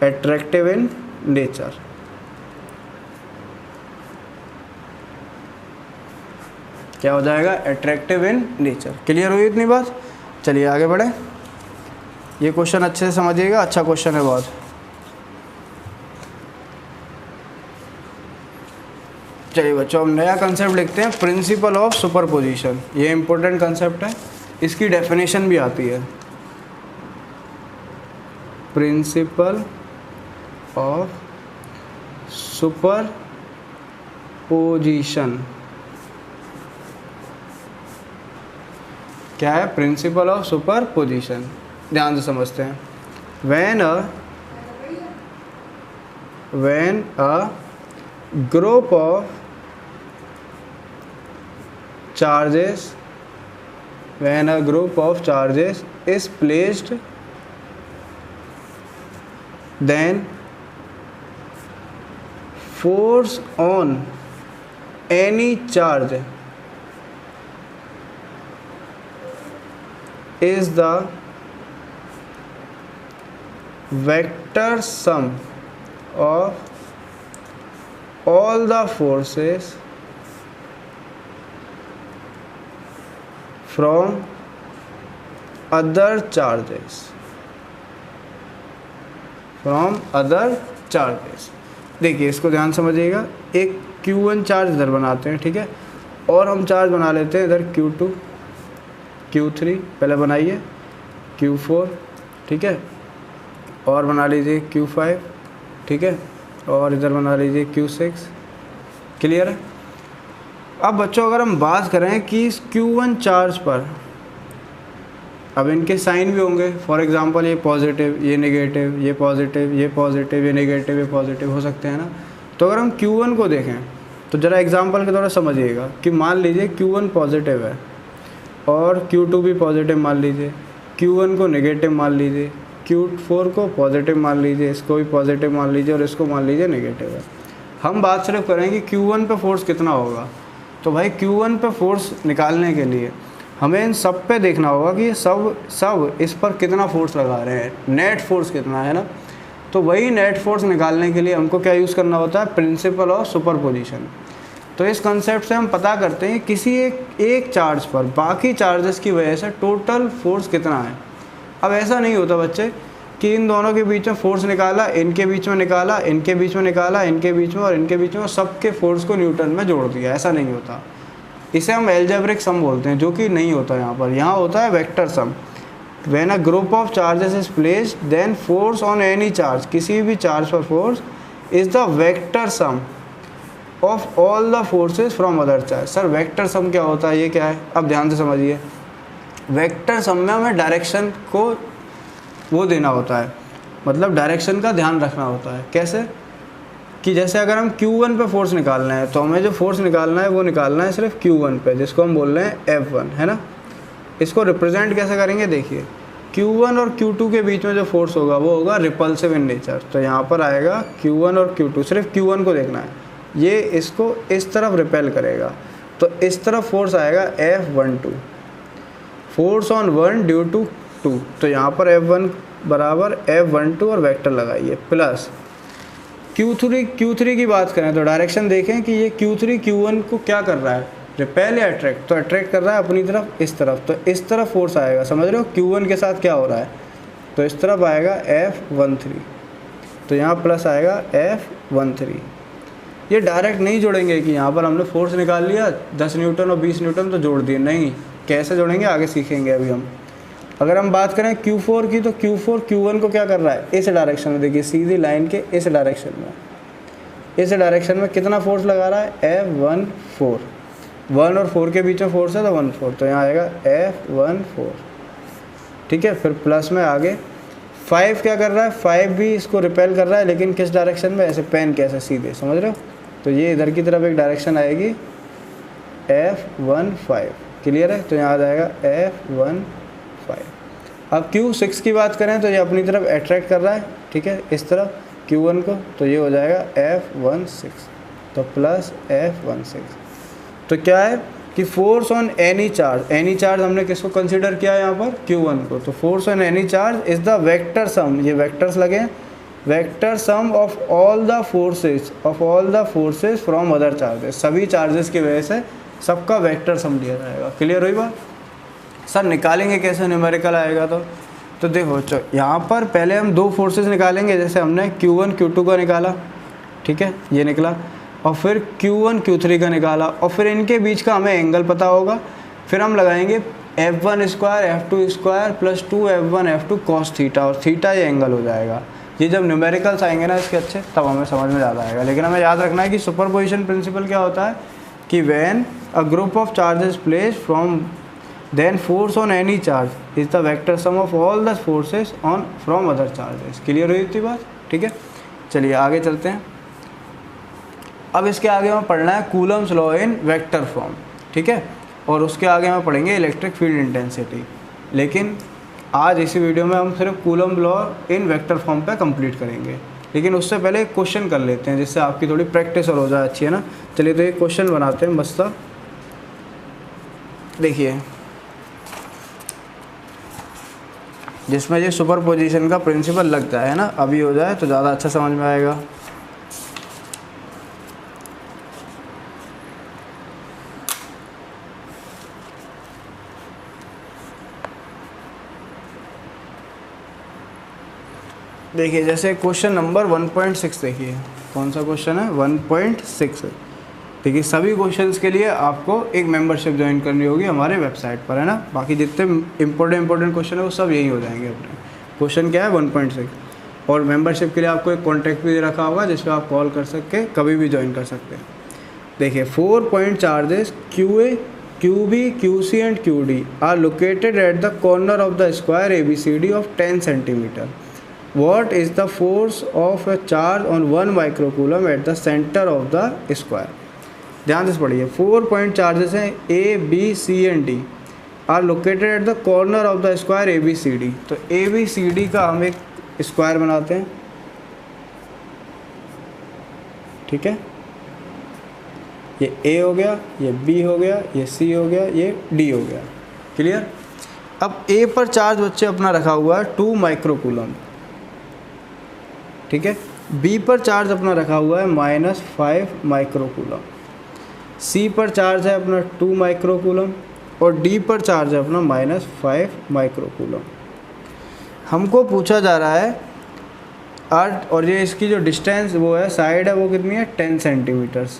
एट्रैक्टिव इन नेचर। क्या हो जाएगा, एट्रैक्टिव इन नेचर। क्लियर हुई इतनी बात। चलिए आगे बढ़े। ये क्वेश्चन अच्छे से समझिएगा, अच्छा क्वेश्चन है बहुत। चलिए बच्चों हम नया कंसेप्ट लिखते हैं, प्रिंसिपल ऑफ सुपरपोजिशन। ये इंपॉर्टेंट कंसेप्ट है, इसकी डेफिनेशन भी आती है। प्रिंसिपल ऑफ सुपरपोजिशन क्या है, प्रिंसिपल ऑफ सुपरपोजिशन। ध्यान से समझते हैं। When a group of charges when a group of charges is placed, then force on any charge is the vector sum of all the forces from other charges, देखिए इसको ध्यान समझिएगा। एक Q1 चार्ज इधर बनाते हैं, ठीक है, और हम चार्ज बना लेते हैं इधर Q2 Q3, पहले बनाइए Q4, ठीक है, और बना लीजिए Q5, ठीक है, और इधर बना लीजिए Q6। क्लियर है। अब बच्चों अगर हम बात करें कि इस Q1 चार्ज पर, अब इनके साइन भी होंगे, फॉर एग्जांपल ये पॉजिटिव, ये नेगेटिव, ये पॉजिटिव, ये पॉजिटिव, ये नेगेटिव, ये पॉजिटिव हो सकते हैं ना। तो अगर हम Q1 को देखें तो ज़रा एग्जांपल के द्वारा समझिएगा कि मान लीजिए Q1 पॉजिटिव है और Q2 भी पॉजिटिव मान लीजिए, Q1 को नेगेटिव मान लीजिए, Q4 को पॉजिटिव मान लीजिए, इसको भी पॉजिटिव मान लीजिए और इसको मान लीजिए नेगेटिव है। हम बात सिर्फ करेंगे Q1 पे फोर्स कितना होगा। तो भाई Q1 पे फोर्स निकालने के लिए हमें इन सब पे देखना होगा कि सब इस पर कितना फोर्स लगा रहे हैं, नेट फोर्स कितना है ना। तो वही नेट फोर्स निकालने के लिए हमको क्या यूज़ करना होता है, प्रिंसिपल ऑफ सुपरपोजिशन। तो इस कंसेप्ट से हम पता करते हैं किसी एक चार्ज पर बाकी चार्जेस की वजह से टोटल फोर्स कितना है। अब ऐसा नहीं होता बच्चे कि इन दोनों के बीच में फोर्स निकाला, इनके बीच में निकाला, इनके बीच में निकाला, इनके बीच में और इनके बीच में, और सबके फोर्स को न्यूटन में जोड़ दिया। ऐसा नहीं होता। इसे हम एल्जेब्रिक सम बोलते हैं, जो कि नहीं होता यहाँ पर। यहाँ होता है vector sum. When a group of charges is placed then force on any charge, किसी भी चार्ज पर force is the vector sum of all the forces from other charge. Sir vector sum क्या होता है, ये क्या है, अब ध्यान से समझिए। वेक्टर सम में हमें डायरेक्शन को वो देना होता है, मतलब डायरेक्शन का ध्यान रखना होता है। कैसे कि जैसे अगर हम Q1 पे फोर्स निकालना है तो हमें जो फोर्स निकालना है वो निकालना है सिर्फ Q1 पे, जिसको हम बोल रहे हैं F1, है ना। इसको रिप्रेजेंट कैसे करेंगे, देखिए Q1 और Q2 के बीच में जो फोर्स होगा वो होगा रिपल्सिव इन नेचर। तो यहाँ पर आएगा Q1 और Q2, सिर्फ Q1 को देखना है, ये इसको इस तरफ रिपेल करेगा, तो इस तरफ फोर्स आएगा F12, force on 1 due to 2। तो यहाँ पर F1 बराबर F12 और वेक्टर लगाइए, प्लस Q3 की बात करें तो डायरेक्शन देखें कि ये Q3 Q1 को क्या कर रहा है, रिपेल या अट्रैक्ट। तो अट्रैक्ट कर रहा है अपनी तरफ, इस तरफ, तो इस तरफ फोर्स आएगा। समझ रहे हो Q1 के साथ क्या हो रहा है, तो इस तरफ आएगा F13, तो यहाँ प्लस आएगा F13। ये डायरेक्ट नहीं जोड़ेंगे कि यहाँ पर हमने फोर्स निकाल लिया 10 न्यूटन और 20 न्यूटन तो जोड़ दिए, नहीं, कैसे जोड़ेंगे आगे सीखेंगे अभी हम। अगर हम बात करें Q4 की, तो Q4 Q1 को क्या कर रहा है, इस डायरेक्शन में, देखिए सीधी लाइन के इस डायरेक्शन में, इस डायरेक्शन में कितना फोर्स लगा रहा है, F14, 1 और 4 के बीच में फोर्स है तो 14, तो यहाँ आएगा F14, ठीक है। फिर प्लस में आगे 5 क्या कर रहा है, 5 भी इसको रिपेल कर रहा है, लेकिन किस डायरेक्शन में, ऐसे पेन के ऐसे सीधे, समझ रहे हो, तो ये इधर की तरफ एक डायरेक्शन आएगी F15, क्लियर है, तो यहाँ आ जाएगा F15। अब Q6 की बात करें तो ये अपनी तरफ अट्रैक्ट कर रहा है, ठीक है, इस तरफ Q1 को, तो ये हो जाएगा F16, तो प्लस F16। तो क्या है कि फोर्स ऑन एनी चार्ज हमने किसको कंसीडर किया है यहाँ पर, Q1 को, तो force on any charge is the vector सम, ये वेक्टर्स लगे हैं, vector sum of all the forces from other charges, सभी चार्जेस की वजह से सबका वेक्टर सम लिया जाएगा। क्लियर हुई बात। सर निकालेंगे कैसे, न्यूमेरिकल आएगा तो देखो यहाँ पर पहले हम दो फोर्सेस निकालेंगे, जैसे हमने Q1 Q2 का निकाला, ठीक है, ये निकला, और फिर Q1 Q3 का निकाला, और फिर इनके बीच का हमें एंगल पता होगा, फिर हम लगाएंगे F1 square F2 square plus 2F1 F2 cos theta, और थीटा ये एंगल हो जाएगा। ये जब न्यूमेरिकल्स आएंगे ना इसके अच्छे, तब हमें समझ में ज़्यादा आएगा। लेकिन हमें याद रखना है कि सुपरपोजिशन प्रिंसिपल क्या होता है कि when a group of charges place from then force on any charge is the vector sum of all the forces on from other charges. Clear हुई थी बात, ठीक है। चलिए आगे चलते हैं। अब इसके आगे हमें पढ़ना है Coulomb's law in vector form, ठीक है, और उसके आगे हम पढ़ेंगे इलेक्ट्रिक फील्ड इंटेंसिटी। लेकिन आज इसी वीडियो में हम सिर्फ coulomb law in vector form पे कंप्लीट करेंगे। लेकिन उससे पहले एक क्वेश्चन कर लेते हैं जिससे आपकी थोड़ी प्रैक्टिस और हो जाए अच्छी, है ना। चलिए तो एक क्वेश्चन बनाते हैं मस्त। देखिए जिसमें ये सुपरपोजिशन का प्रिंसिपल लगता है ना, अभी हो जाए तो ज़्यादा अच्छा समझ में आएगा। देखिए जैसे क्वेश्चन नंबर 1.6 देखिए, कौन सा क्वेश्चन है 1.6। देखिए सभी क्वेश्चंस के लिए आपको एक मेंबरशिप ज्वाइन करनी होगी हमारे वेबसाइट पर, है ना। बाकी जितने इंपॉर्टेंट क्वेश्चन है वो सब यही हो जाएंगे अपने। क्वेश्चन क्या है 1.6, और मेंबरशिप के लिए आपको एक कॉन्टैक्ट भी दे रखा होगा जिस पर आप कॉल कर सकते, कभी भी ज्वाइन कर सकते हैं। देखिए 4 point charges QA QB QC and QD are located at the corner of the square ABCD of 10 centimetre. What is the force of a charge on 1 microcoulomb at the center of the square? ध्यान से पढ़िए। 4 पॉइंट चार्जेस हैं A B C and D are located at the corner of the square ABCD। तो ABCD का हम एक स्क्वायर बनाते हैं, ठीक है। ये A हो गया, ये B हो गया, ये C हो गया, ये D हो गया। क्लियर। अब A पर चार्ज बच्चे अपना रखा हुआ है 2 माइक्रोकूलम, ठीक है। B पर चार्ज अपना रखा हुआ है -5 माइक्रोकूलम, C पर चार्ज है अपना 2 माइक्रोकूलम, और D पर चार्ज है अपना -5 माइक्रोकूलम। हमको पूछा जा रहा है अर्थ, और ये इसकी जो डिस्टेंस वो है, साइड है वो कितनी है 10 सेंटीमीटर्स,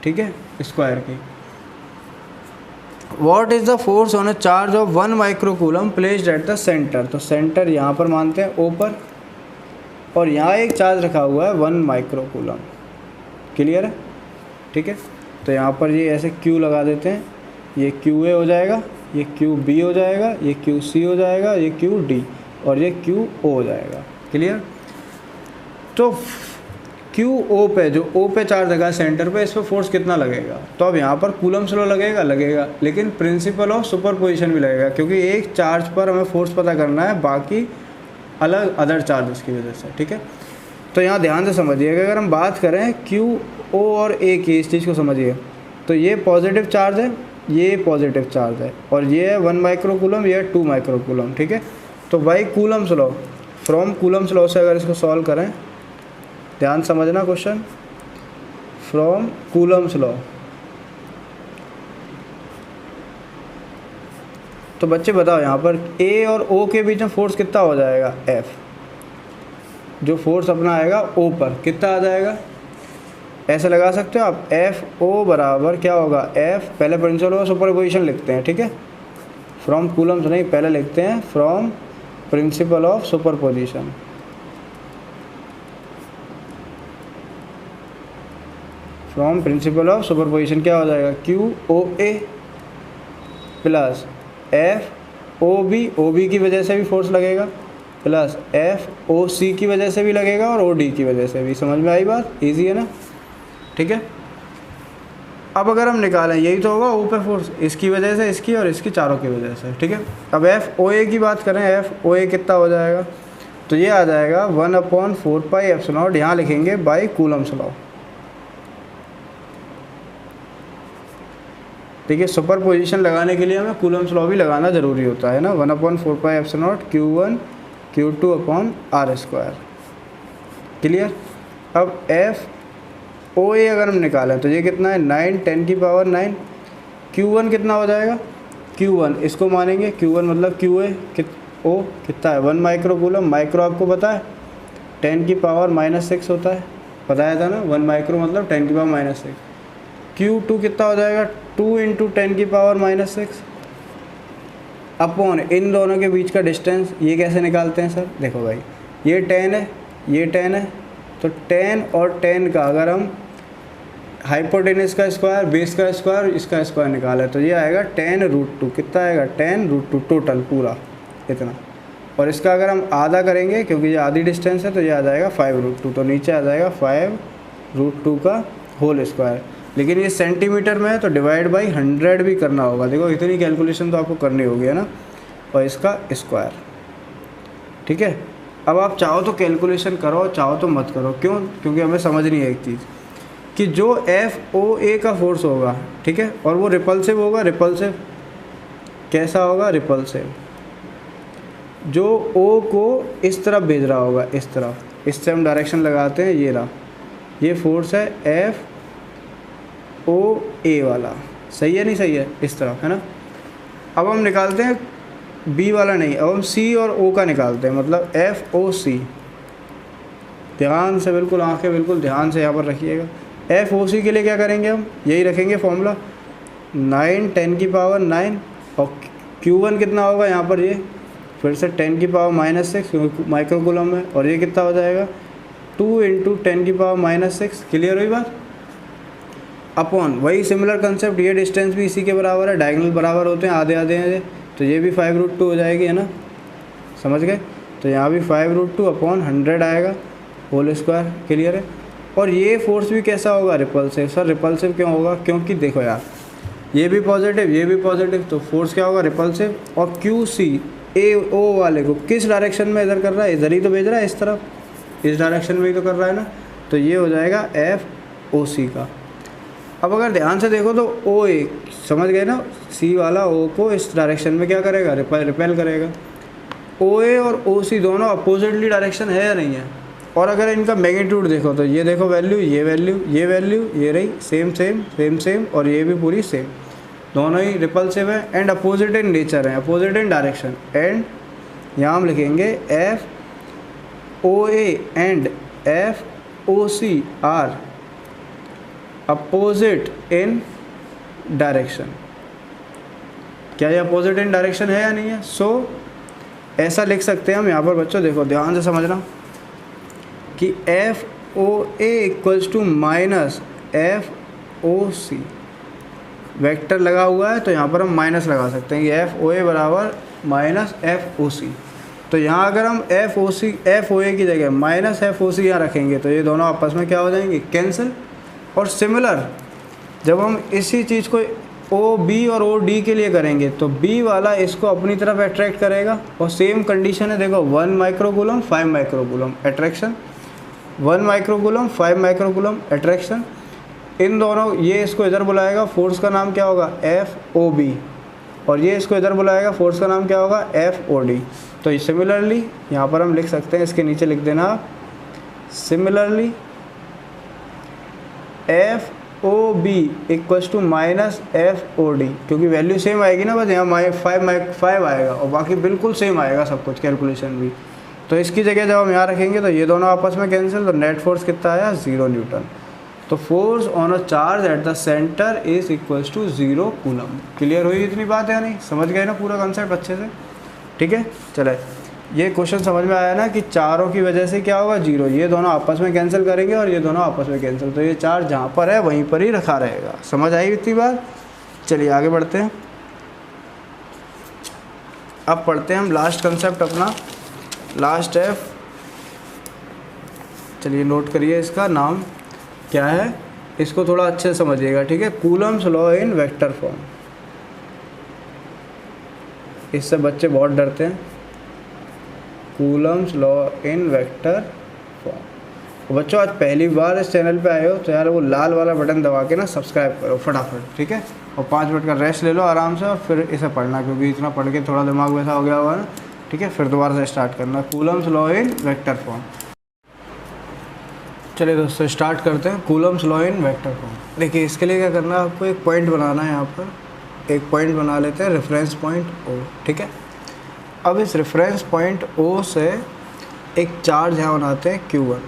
ठीक है, स्क्वायर की। What is the force on a charge of 1 microcoulomb placed at the centre. तो सेंटर यहाँ पर मानते हैं O पर, और यहाँ एक चार्ज रखा हुआ है 1 माइक्रोकूलम। क्लियर है, ठीक है। तो यहाँ पर ये ऐसे Q लगा देते हैं, ये QA हो जाएगा, ये QB हो जाएगा, ये QC हो जाएगा, ये QD, और ये QO हो जाएगा। क्लियर। तो QO पे, जो O पे चार्ज लगा सेंटर पे, इस पर फोर्स कितना लगेगा। तो अब यहाँ पर कूलम्स लॉ लगेगा, लेकिन प्रिंसिपल ऑफ सुपरपोजिशन भी लगेगा, क्योंकि एक चार्ज पर हमें फोर्स पता करना है, बाकी अलग अदर चार्जेस की वजह से, ठीक है। तो यहाँ ध्यान से समझिएगा, अगर हम बात करें QO और A की, इस चीज़ को समझिए। तो ये पॉजिटिव चार्ज है, ये पॉजिटिव चार्ज है, और ये है 1 माइक्रोकूलम, ये है 2 माइक्रोकूलम, ठीक है। तो by Coulomb's law, from Coulomb's law से अगर इसको सॉल्व करें, ध्यान समझना क्वेश्चन, फ्रॉम कूलम्स लॉ, तो बच्चे बताओ यहाँ पर ए और ओ के बीच में फोर्स कितना हो जाएगा, एफ। जो फोर्स अपना आएगा ओ पर कितना आ जाएगा, ऐसे लगा सकते हो आप, एफ ओ बराबर क्या होगा, एफ पहले प्रिंसिपल ऑफ सुपरपोजिशन लिखते हैं, ठीक है, फ्रॉम कूलम्स नहीं, पहले लिखते हैं from principle of superposition. From principle of superposition क्या हो जाएगा, क्यू ओ ए प्लस एफ ओ बी की वजह से भी फोर्स लगेगा, प्लस एफ ओ सी की वजह से भी लगेगा और ओ डी की वजह से भी। समझ में आई बात, इजी है ना, ठीक है। अब अगर हम निकालें, यही तो होगा ओ पे फोर्स, इसकी वजह से, इसकी और इसकी, चारों की वजह से, ठीक है। अब एफ ओ ए की बात करें, एफ ओ ए कितना हो जाएगा, तो ये आ जाएगा 1/4 पाई एप्सिलॉन, यहाँ लिखेंगे बाई कूलम्स लॉ, ठीक है। सुपर पोजिशन लगाने के लिए हमें कूलम्स लॉ भी लगाना ज़रूरी होता है ना, 1/4 pi epsilon Q1 Q2 upon R square, clear. अब एफ ओ ए अगर हम निकालें तो ये कितना है, 9 10 की पावर 9, Q1 कितना हो जाएगा, Q1 इसको मानेंगे, Q1 मतलब क्यू ए ओ कितना है 1 माइक्रोकूलम, माइक्रो आपको पता है 10 की पावर -6 होता है, बताया था ना, 1 माइक्रो मतलब 10 की पावर -6। Q2 कितना हो जाएगा, 2 × 10 की पावर -6 अपॉन इन दोनों के बीच का डिस्टेंस। ये कैसे निकालते हैं सर, देखो भाई, ये 10 है, ये 10 है, तो 10 और 10 का अगर हम हाइपोटेनस का स्क्वायर, बेस का स्क्वायर, इसका स्क्वायर निकाले तो ये आएगा 10√2, कितना आएगा 10√2 टोटल पूरा इतना। और इसका अगर हम आधा करेंगे, क्योंकि ये आधी डिस्टेंस है, तो ये आ जाएगा 5√2, तो नीचे आ जाएगा 5√2 का होल स्क्वायर। लेकिन ये सेंटीमीटर में है तो डिवाइड बाई 100 भी करना होगा, देखो इतनी कैलकुलेशन तो आपको करनी होगी, है ना, और इसका स्क्वायर, ठीक है। अब आप चाहो तो कैलकुलेशन करो, चाहो तो मत करो, क्यों, क्योंकि हमें समझनी है एक चीज़ कि जो एफ ओ ए का फोर्स होगा, ठीक है, और वो रिपल्सिव होगा, रिपल्सिव कैसा होगा, रिपल्सिव, जो ओ को इस तरफ भेज रहा होगा, इस तरफ, इससे हम डायरेक्शन लगाते हैं, ये रहा, ये फोर्स है एफ ओ ए वाला, सही है नहीं सही है, इस तरफ, है ना। अब हम निकालते हैं बी वाला नहीं, अब हम सी और ओ का निकालते हैं, मतलब एफ ओ सी, ध्यान से, बिल्कुल आंखें बिल्कुल ध्यान से यहाँ पर रखिएगा। एफ ओ सी के लिए क्या करेंगे हम, यही रखेंगे फॉर्मूला, 9 10 की पावर 9 और Q1 कितना होगा यहाँ पर, ये फिर से 10 की पावर -6 माइक्रोकूलम में, और ये कितना हो जाएगा 2 × 10 की पावर -6, क्लियर हुई बात। अपॉन वही सिमिलर कंसेप्ट, ये डिस्टेंस भी इसी के बराबर है, डायगोनल बराबर होते हैं, आधे आधे हैं, तो ये भी 5√2 हो जाएगी, है ना, समझ गए। तो यहाँ भी 5√2 अपॉन 100 आएगा होल स्क्वायर, क्लियर है। और ये फोर्स भी कैसा होगा, रिपल्सिव। सर रिपल्सिव क्यों होगा, क्योंकि देखो यार, ये भी पॉजिटिव, ये भी पॉजिटिव, तो फोर्स क्या होगा, रिपल्सिव। और क्यू सी ए ओ वाले को किस डायरेक्शन में इधर कर रहा है, इधर ही तो भेज रहा है, इस तरफ, इस डायरेक्शन में ही तो कर रहा है ना, तो ये हो जाएगा एफ ओ सी का। अब अगर ध्यान से देखो तो ओ ए, समझ गए ना, सी वाला ओ को इस डायरेक्शन में क्या करेगा, रिपेल करेगा। ओ ए और ओ सी दोनों अपोजिटली डायरेक्शन है या नहीं है। और अगर इनका मैग्नीट्यूड देखो तो ये देखो वैल्यू, ये वैल्यू, ये वैल्यू, ये रही सेम सेम सेम सेम, और ये भी पूरी सेम, दोनों ही रिपल्सिव है एंड अपोजिट इन नेचर है, अपोजिट इन डायरेक्शन। एंड यहाँ हम लिखेंगे F O A and F O C are opposite in direction. क्या ये अपोजिट इन डायरेक्शन है या नहीं है। सो ऐसा लिख सकते हैं हम यहाँ पर, बच्चों देखो ध्यान से समझना कि F O A equals to minus F O C, vector लगा हुआ है तो यहाँ पर हम माइनस लगा सकते हैं कि एफ ओ ए बराबर माइनस एफ ओ सी। तो यहाँ अगर हम एफ ओ ए की जगह माइनस एफ ओ सी यहाँ रखेंगे तो ये दोनों आपस में क्या हो जाएंगे, कैंसिल। और सिमिलर जब हम इसी चीज़ को ओ बी और ओ डी के लिए करेंगे तो बी वाला इसको अपनी तरफ अट्रैक्ट करेगा, और सेम कंडीशन है, देखो 1 microcoulomb 5 microcoulomb attraction, 1 microcoulomb 5 microcoulomb attraction, इन दोनों, ये इसको इधर बुलाएगा, फोर्स का नाम क्या होगा, एफ ओ बी, और ये इसको इधर बुलाएगा, फोर्स का नाम क्या होगा, एफ ओ डी। तो सिमिलरली यहाँ पर हम लिख सकते हैं, इसके नीचे लिख देना आप, similarly F O B equals to minus F O D, क्योंकि वैल्यू सेम आएगी ना, बस यहाँ 5 आएगा और बाकी बिल्कुल सेम आएगा सब कुछ, कैलकुलेशन भी। तो इसकी जगह जब हम यहाँ रखेंगे तो ये दोनों आपस में कैंसिल, तो नेट फोर्स कितना आया 0 न्यूटन। तो force on a charge at the centre is equals to 0 coulomb. Clear हुई इतनी बात है नहीं? समझ गए ना पूरा कॉन्सेप्ट अच्छे से? ठीक है, चले ये क्वेश्चन समझ में आया ना कि चारों की वजह से क्या होगा 0, ये दोनों आपस में कैंसिल करेंगे और ये दोनों आपस में कैंसिल, तो ये चार्ज जहाँ पर है वहीं पर ही रखा रहेगा। समझ आई इतनी बात? चलिए आगे बढ़ते हैं। अब पढ़ते हैं हम लास्ट कंसेप्ट अपना, लास्ट एफ। चलिए नोट करिए, इसका नाम क्या है, इसको थोड़ा अच्छे से समझिएगा, ठीक है। Coulomb's law in vector form. इससे बच्चे बहुत डरते हैं, Coulomb's law in vector form. तो बच्चों आज पहली बार इस चैनल पे आए हो तो यार वो लाल वाला बटन दबा के ना सब्सक्राइब करो फटाफट, ठीक है। और 5 मिनट का रेस्ट ले लो आराम से और फिर इसे पढ़ना, क्योंकि इतना पढ़ के थोड़ा दिमाग वैसा हो गया हुआ ना, ठीक है। फिर दोबारा से स्टार्ट करना, Coulomb's law in vector form. चलिए दोस्तों स्टार्ट करते हैं, Coulomb's law in vector form. देखिए इसके लिए क्या करना है, आपको एक पॉइंट बनाना है। यहाँ पर एक पॉइंट बना लेते हैं, रेफरेंस पॉइंट ओ, ठीक है। अब इस रेफरेंस पॉइंट ओ से एक चार्ज यहाँ बनाते हैं Q1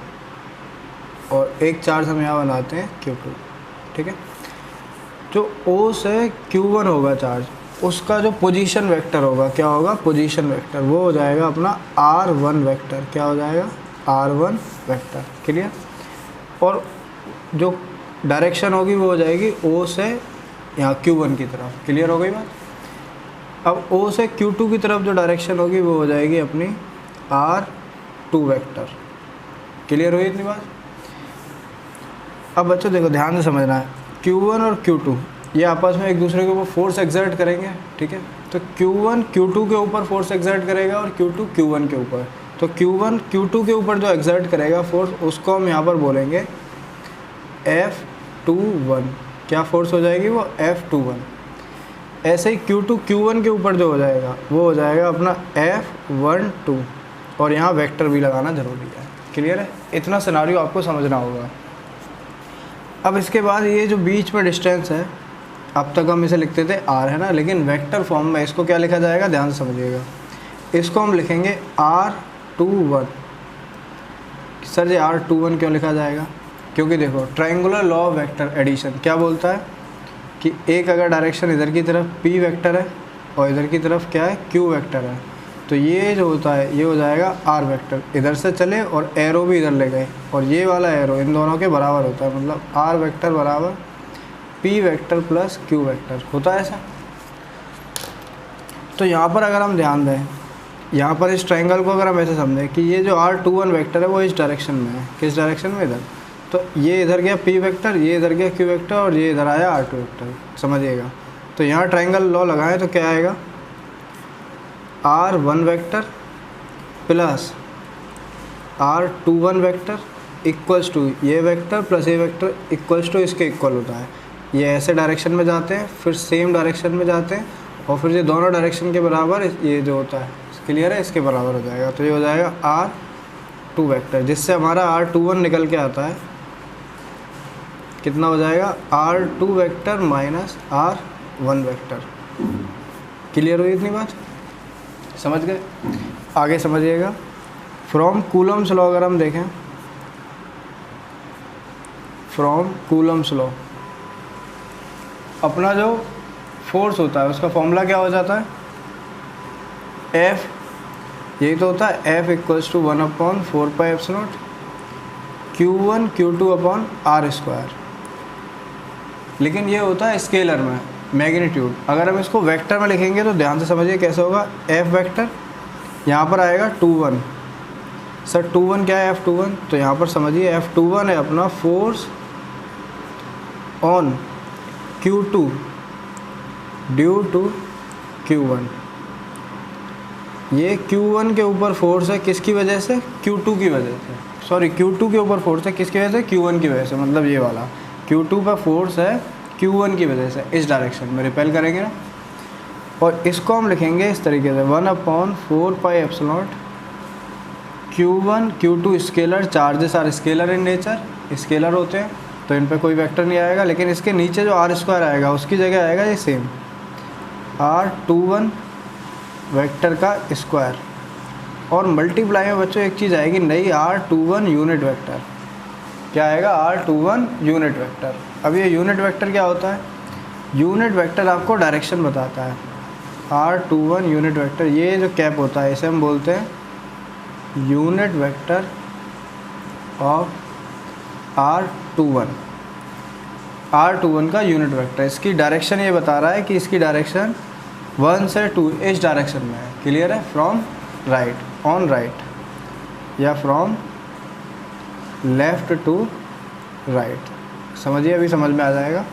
और एक चार्ज हम यहाँ बनाते हैं Q2, ठीक है। जो O से Q1 होगा चार्ज, उसका जो पोजीशन वेक्टर होगा, क्या होगा पोजीशन वेक्टर, वो हो जाएगा अपना R1 वेक्टर। क्या हो जाएगा? R1 vector. क्लियर? और जो डायरेक्शन होगी वो हो जाएगी O से यहाँ Q1 की तरफ। क्लियर हो गई बात? अब O से Q2 की तरफ जो डायरेक्शन होगी वो हो जाएगी अपनी R2 वेक्टर। क्लियर हुई इतनी बात? अब बच्चों देखो ध्यान से समझना है, Q1 और Q2 ये आपस में एक दूसरे के ऊपर फोर्स एक्सर्ट करेंगे, ठीक है। तो Q1 Q2 के ऊपर फोर्स एक्सर्ट करेगा और Q2 Q1 के ऊपर। तो Q1 Q2 के ऊपर जो एक्सर्ट करेगा फोर्स, उसको हम यहाँ पर बोलेंगे F21। क्या फोर्स हो जाएगी वो? F21। ऐसे ही Q2 Q1 के ऊपर जो हो जाएगा वो हो जाएगा अपना F12, और यहाँ वेक्टर भी लगाना ज़रूरी है। क्लियर है? इतना सिनारियो आपको समझना होगा। अब इसके बाद ये जो बीच में डिस्टेंस है, अब तक हम इसे लिखते थे R, है ना, लेकिन वेक्टर फॉर्म में इसको क्या लिखा जाएगा, ध्यान से समझिएगा। इसको हम लिखेंगे R21। सर जी R21 क्यों लिखा जाएगा? क्योंकि देखो triangular law of vector addition क्या बोलता है कि एक अगर डायरेक्शन इधर की तरफ P वेक्टर है और इधर की तरफ क्या है Q वेक्टर है, तो ये जो होता है ये हो जाएगा R वेक्टर। इधर से चले और एरो भी इधर ले गए और ये वाला एरो इन दोनों के बराबर होता है, मतलब R वेक्टर बराबर P vector plus Q vector होता है ऐसा। तो यहाँ पर अगर हम ध्यान दें, यहाँ पर इस ट्रायंगल को अगर हम ऐसे समझें कि ये जो R21 वेक्टर है वो इस डायरेक्शन में है, किस डायरेक्शन में? इधर। तो ये इधर गया P वेक्टर, ये इधर गया Q वेक्टर और ये इधर आया R2 वेक्टर, समझिएगा। तो यहाँ ट्रायंगल लॉ लगाएं तो क्या आएगा? R1 vector plus R21 vector equals to ये वेक्टर प्लस ये वेक्टर इक्वल्स टू इसके इक्वल होता है। ये ऐसे डायरेक्शन में जाते हैं, फिर सेम डायरेक्शन में जाते हैं और फिर ये दोनों डायरेक्शन के बराबर ये जो होता है, क्लियर है, इसके बराबर हो जाएगा। तो ये हो जाएगा R2 वेक्टर, जिससे हमारा R21 निकल के आता है। कितना हो जाएगा? R2 vector minus R1 vector. Clear हुई इतनी बात? समझ गए? आगे समझिएगा। फ्रॉम कूलम्स लॉ अगर हम देखें, फ्रॉम कूलम्स लॉ अपना जो फोर्स होता है उसका फॉर्मूला क्या हो जाता है? F, यही तो होता है, F equals to 1/4πε0 Q1 Q2 upon R²। लेकिन ये होता है स्केलर में, मैग्नीट्यूड। अगर हम इसको वेक्टर में लिखेंगे तो ध्यान से समझिए कैसे होगा। F वेक्टर यहाँ पर आएगा 21। सर 21 क्या है? F21। तो यहाँ पर समझिए F21 है अपना force on Q2 due to Q1। ये Q1 के ऊपर फोर्स है, किसकी वजह से? Q2 की वजह से। सॉरी, Q2 के ऊपर फोर्स है, किसकी वजह से? Q1 की वजह से। मतलब ये वाला Q2 पर फोर्स है Q1 की वजह से, इस डायरेक्शन में रिपेल करेंगे ना। और इसको हम लिखेंगे इस तरीके से 1/4πε0 Q1 Q2 scalar, charges are scalar in nature, scalar होते हैं। तो इन पे कोई वेक्टर नहीं आएगा, लेकिन इसके नीचे जो आर स्क्वायर आएगा उसकी जगह आएगा ये सेम R21 वेक्टर का स्क्वायर। और मल्टीप्लाई में बच्चों एक चीज़ आएगी नई, R21 यूनिट वेक्टर। क्या आएगा? R21 unit vector. अब ये यूनिट वेक्टर क्या होता है? यूनिट वेक्टर आपको डायरेक्शन बताता है। R21 यूनिट वेक्टर, ये जो कैप होता है इसे हम बोलते हैं यूनिट वेक्टर ऑफ R21 का यूनिट वेक्टर। इसकी डायरेक्शन ये बता रहा है कि इसकी डायरेक्शन 1 से 2 इस डायरेक्शन में है। क्लियर है? फ्रॉम राइट, ऑन राइट या फ्रॉम लेफ़्ट टू राइट। समझिए, अभी समझ में आ जाएगा।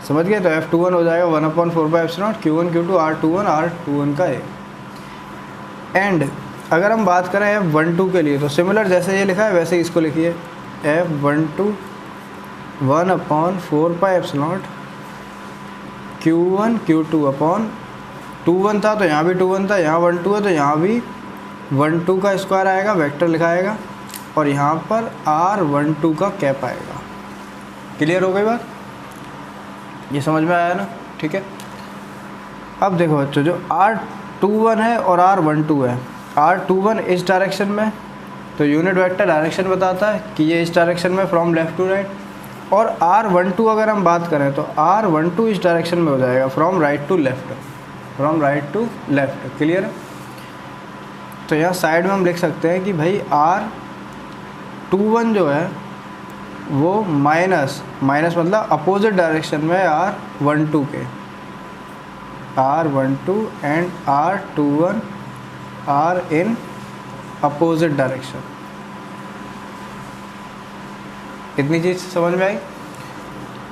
समझ गए? तो F21 हो जाएगा 1/4 Q1 Q2 R21 का ए। एंड अगर हम बात करें F12 के लिए तो सिमिलर, जैसे ये लिखा है वैसे ही इसको लिखिए F12 1/4 Q1 Q2 अपॉन 2 1 था तो यहाँ भी 2 1 था, यहाँ 1 2 है तो यहाँ भी 1 2 का स्क्वायर आएगा, वेक्टर लिखाएगा, और यहाँ पर R12 का कैप आएगा। क्लियर हो गई बात? ये समझ में आया ना? ठीक है। अब देखो बच्चों, जो R21 है और R12 है, R21 इस डायरेक्शन में, तो यूनिट वेक्टर डायरेक्शन बताता है कि ये इस डायरेक्शन में फ्रॉम लेफ़्ट टू राइट। और R12 अगर हम बात करें तो R12 इस डायरेक्शन में हो जाएगा from right to left, from right to left. Clear है? तो यहाँ साइड में हम लिख सकते हैं कि भाई R21 जो है वो माइनस मतलब अपोजिट डायरेक्शन में R12 के, R12 and R21 are in opposite direction. इतनी चीज़ समझ में आई?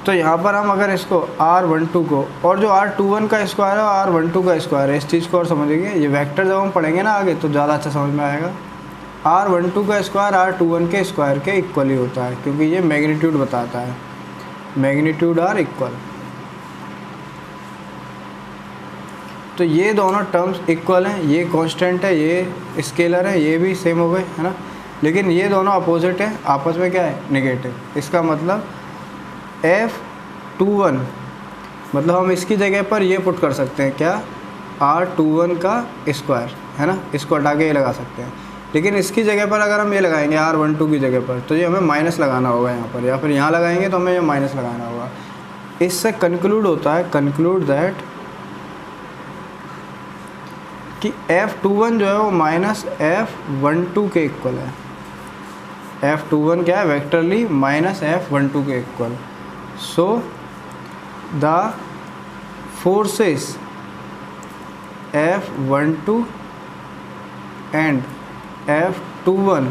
तो यहाँ पर हम अगर इसको R12 को, और जो R21 का स्क्वायर है R12 का स्क्वायर है, इस चीज़ को और समझेंगे। ये वेक्टर जब हम पढ़ेंगे ना आगे तो ज़्यादा अच्छा समझ में आएगा। R12 का स्क्वायर R21 के स्क्वायर के इक्वल ही होता है, क्योंकि ये मैग्नीट्यूड बताता है, मैग्नीट्यूड आर इक्वल। तो ये दोनों टर्म्स इक्वल हैं, ये कांस्टेंट है, ये स्केलर है, ये भी सेम हो गए, है ना। लेकिन ये दोनों अपोजिट है, आपस में क्या है? नेगेटिव। इसका मतलब F21 मतलब हम इसकी जगह पर ये पुट कर सकते हैं, क्या? R21 का स्क्वायर, है ना। इसको हटा के ये लगा सकते हैं। लेकिन इसकी जगह पर अगर हम ये लगाएंगे R12 की जगह पर, तो ये हमें माइनस लगाना होगा यहाँ पर, या फिर यहाँ लगाएंगे तो हमें ये माइनस लगाना होगा। इससे कंक्लूड होता है, कंक्लूड दैट कि F21 जो है वो माइनस F12 के इक्वल है। F21 क्या है? वेक्टरली माइनस F12 के equal. So the forces F12 and F21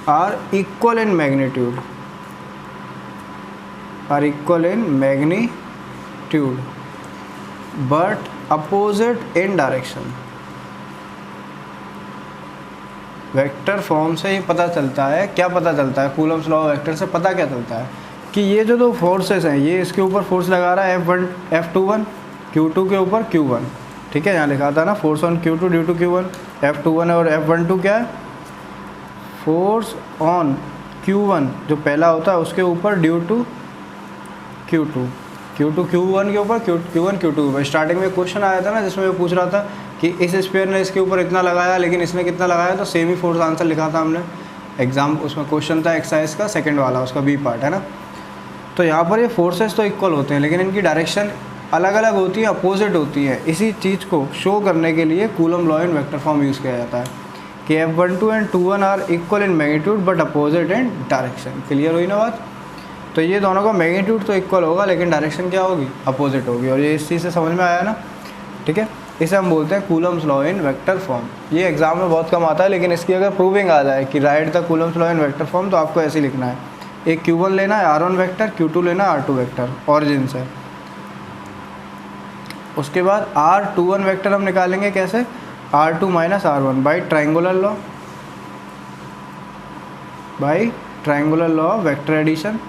are equal in magnitude, but opposite in direction। Vector form से ही पता चलता है, क्या पता चलता है? कूलम्स लॉ वेक्टर से पता क्या चलता है कि ये जो दो फोर्सेस हैं, ये इसके ऊपर फोर्स लगा रहा है F21, Q2 के ऊपर Q1, ठीक है। यहाँ लिखा था ना force on Q2 due to Q1। F21 और F12 क्या है? फोर्स ऑन Q1 जो पहला होता है उसके ऊपर ड्यू टू Q2 Q1 के ऊपर Q1 Q2 के ऊपर। स्टार्टिंग में क्वेश्चन आया था ना जिसमें वो पूछ रहा था कि इस स्फीयर ने इसके ऊपर इतना लगाया लेकिन इसने कितना लगाया, तो सेम ही फोर्स आंसर लिखा था हमने एग्जाम। उसमें क्वेश्चन था एक्सरसाइज का सेकंड वाला, उसका बी पार्ट, है ना। तो यहाँ पर ये फोर्सेस तो इक्वल होते हैं लेकिन इनकी डायरेक्शन अलग अलग होती है, अपोजिट होती है। इसी चीज़ को शो करने के लिए coulomb law in vector form use किया जाता है कि F12 and 21 are equal in magnitude but opposite in direction. Clear हुई ना बात? तो ये दोनों का मैग्नीट्यूड तो इक्वल होगा लेकिन डायरेक्शन क्या होगी? अपोजिट होगी। और ये इस चीज़ से समझ में आया ना? ठीक है। इसे हम बोलते हैं Coulomb's law in vector form. ये एग्जाम में बहुत कम आता है, लेकिन इसकी अगर प्रूविंग आ जाए कि right the Coulomb's law in vector form, तो आपको ऐसे लिखना है, एक Q1 लेना है R1 वेक्टर, Q2 लेना है R2 वेक्टर ऑरिजिन से। उसके बाद R21 वेक्टर हम निकालेंगे कैसे? R2 minus R1 by triangular law, by triangular law of vector addition.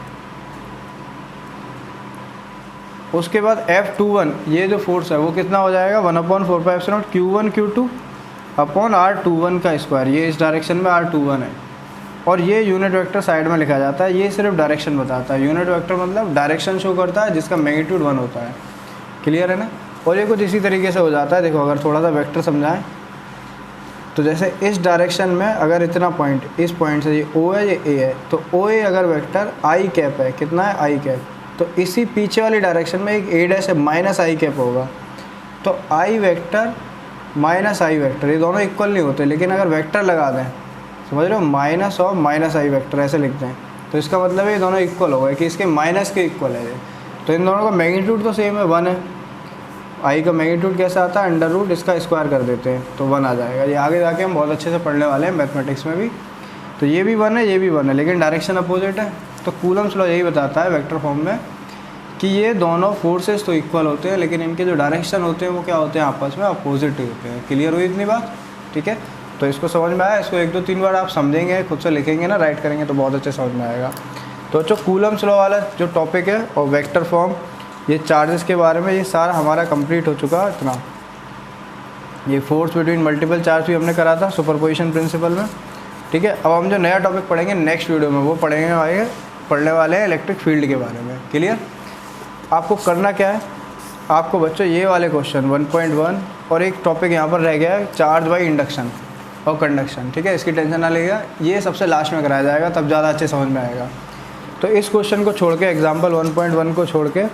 उसके बाद F21 ये जो फोर्स है वो कितना हो जाएगा? 1/4 Q1 Q2 अपॉन R21 का स्क्वायर। ये इस डायरेक्शन में R21 है, और ये यूनिट वेक्टर साइड में लिखा जाता है, ये सिर्फ डायरेक्शन बताता है। यूनिट वेक्टर मतलब डायरेक्शन शो करता है जिसका मैग्नीट्यूड 1 होता है। क्लियर है ना। और ये कुछ इसी तरीके से हो जाता है। देखो अगर थोड़ा सा वेक्टर समझाएं तो जैसे इस डायरेक्शन में अगर इतना पॉइंट, इस पॉइंट से ये ओ है, ये ए है, तो ओ ए अगर वेक्टर आई कैप है, कितना है आई कैप, तो इसी पीछे वाली डायरेक्शन में एक ए डैश है माइनस आई कैप होगा। तो आई वेक्टर माइनस आई वेक्टर ये दोनों इक्वल नहीं होते, लेकिन अगर वेक्टर लगा दें, समझ रहे हो, माइनस और माइनस आई वेक्टर ऐसे लिखते हैं, तो इसका मतलब है ये दोनों इक्वल हो गए कि इसके माइनस के इक्वल है ये। तो इन दोनों का मैग्नीट्यूड तो सेम है, 1 है। आई का मैग्नीट्यूड कैसा आता है, अंडर रूट इसका स्क्वायर कर देते हैं तो 1 आ जाएगा। ये आगे जाके हम बहुत अच्छे से पढ़ने वाले हैं मैथमेटिक्स में भी। तो ये भी 1 है, ये भी 1 है, लेकिन डायरेक्शन अपोजिट है। तो कूलम्स लॉ यही बताता है वेक्टर फॉर्म में कि ये दोनों फोर्सेस तो इक्वल होते हैं, लेकिन इनके जो डायरेक्शन होते हैं वो क्या होते हैं, आपस में अपोजिट ही होते हैं। क्लियर हुई इतनी बात, ठीक है। तो इसको समझ में आया, इसको 1-2-3 बार आप समझेंगे, खुद से लिखेंगे ना, राइट करेंगे तो बहुत अच्छे समझ में आएगा। तो जो कूलम्स लॉ वाला जो टॉपिक है और वेक्टर फॉर्म, ये चार्जेस के बारे में, ये सारा हमारा कंप्लीट हो चुका है इतना। ये फोर्स बिटवीन मल्टीपल चार्ज भी हमने करा था सुपरपोजिशन प्रिंसिपल में, ठीक है। अब हम जो नया टॉपिक पढ़ेंगे नेक्स्ट वीडियो में, वो पढ़ने वाले हैं इलेक्ट्रिक फील्ड के बारे में। क्लियर। आपको करना क्या है, आपको बच्चों ये वाले क्वेश्चन 1.1 और एक टॉपिक यहाँ पर रह गया है चार्ज बाई इंडक्शन और कंडक्शन, ठीक है, इसकी टेंशन ना लेगा, ये सबसे लास्ट में कराया जाएगा, तब ज़्यादा अच्छे समझ में आएगा। तो इस क्वेश्चन को छोड़ के, एग्जाम्पल 1.1 को छोड़ के,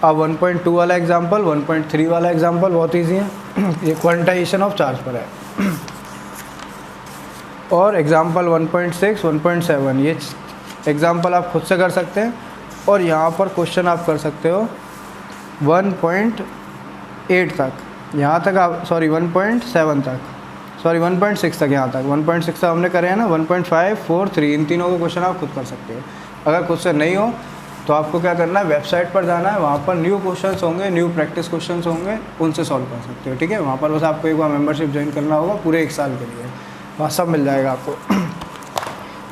अब 1.2 वाला एग्जाम्पल, 1.3 वाला एग्जाम्पल बहुत ईजी है, ये क्वांटाइजेशन ऑफ चार्ज पर है। और एग्जाम्पल 1.6, 1.7 ये एग्जाम्पल आप खुद से कर सकते हैं। और यहाँ पर क्वेश्चन आप कर सकते हो 1.8 तक, यहाँ तक आप, सॉरी 1.7 तक, सॉरी 1.6 तक, यहाँ तक 1.6 तक हमने करे हैं ना, 1.5, 4, 3, इन तीनों को क्वेश्चन आप खुद कर सकते हो। अगर खुद से नहीं हो तो आपको क्या करना है, वेबसाइट पर जाना है, वहाँ पर न्यू क्वेश्चंस होंगे, न्यू प्रैक्टिस क्वेश्चंस होंगे, उनसे सॉल्व कर सकते हो, ठीक है। वहाँ पर बस आपको एक बार मेंबरशिप ज्वाइन करना होगा पूरे 1 साल के लिए, वहाँ सब मिल जाएगा आपको।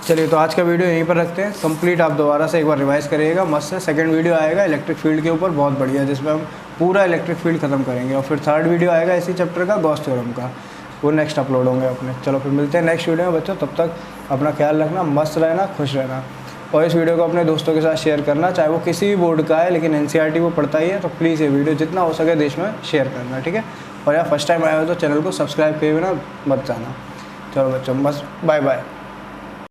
चलिए तो आज का वीडियो यहीं पर रखते हैं कंप्लीट। आप दोबारा से एक बार रिवाइज़ करिएगा मस्त से। सेकंड वीडियो आएगा इलेक्ट्रिक फील्ड के ऊपर, बहुत बढ़िया, जिसमें हम पूरा इलेक्ट्रिक फील्ड खत्म करेंगे। और फिर थर्ड वीडियो आएगा इसी चैप्टर का, गॉस थ्योरम का, वो नेक्स्ट अपलोड होंगे अपने। चलो फिर मिलते हैं नेक्स्ट वीडियो में बच्चों, तब तक अपना ख्याल रखना, मस्त रहना, खुश रहना। और इस वीडियो को अपने दोस्तों के साथ शेयर करना, चाहे वो किसी भी बोर्ड का है लेकिन एनसीईआरटी वो पढ़ता ही है, तो प्लीज़ ये वीडियो जितना हो सके देश में शेयर करना, ठीक है। और यार फर्स्ट टाइम आया हो तो चैनल को सब्सक्राइब किए बिना मत जाना। चलो बच्चों, बस बाय बाय।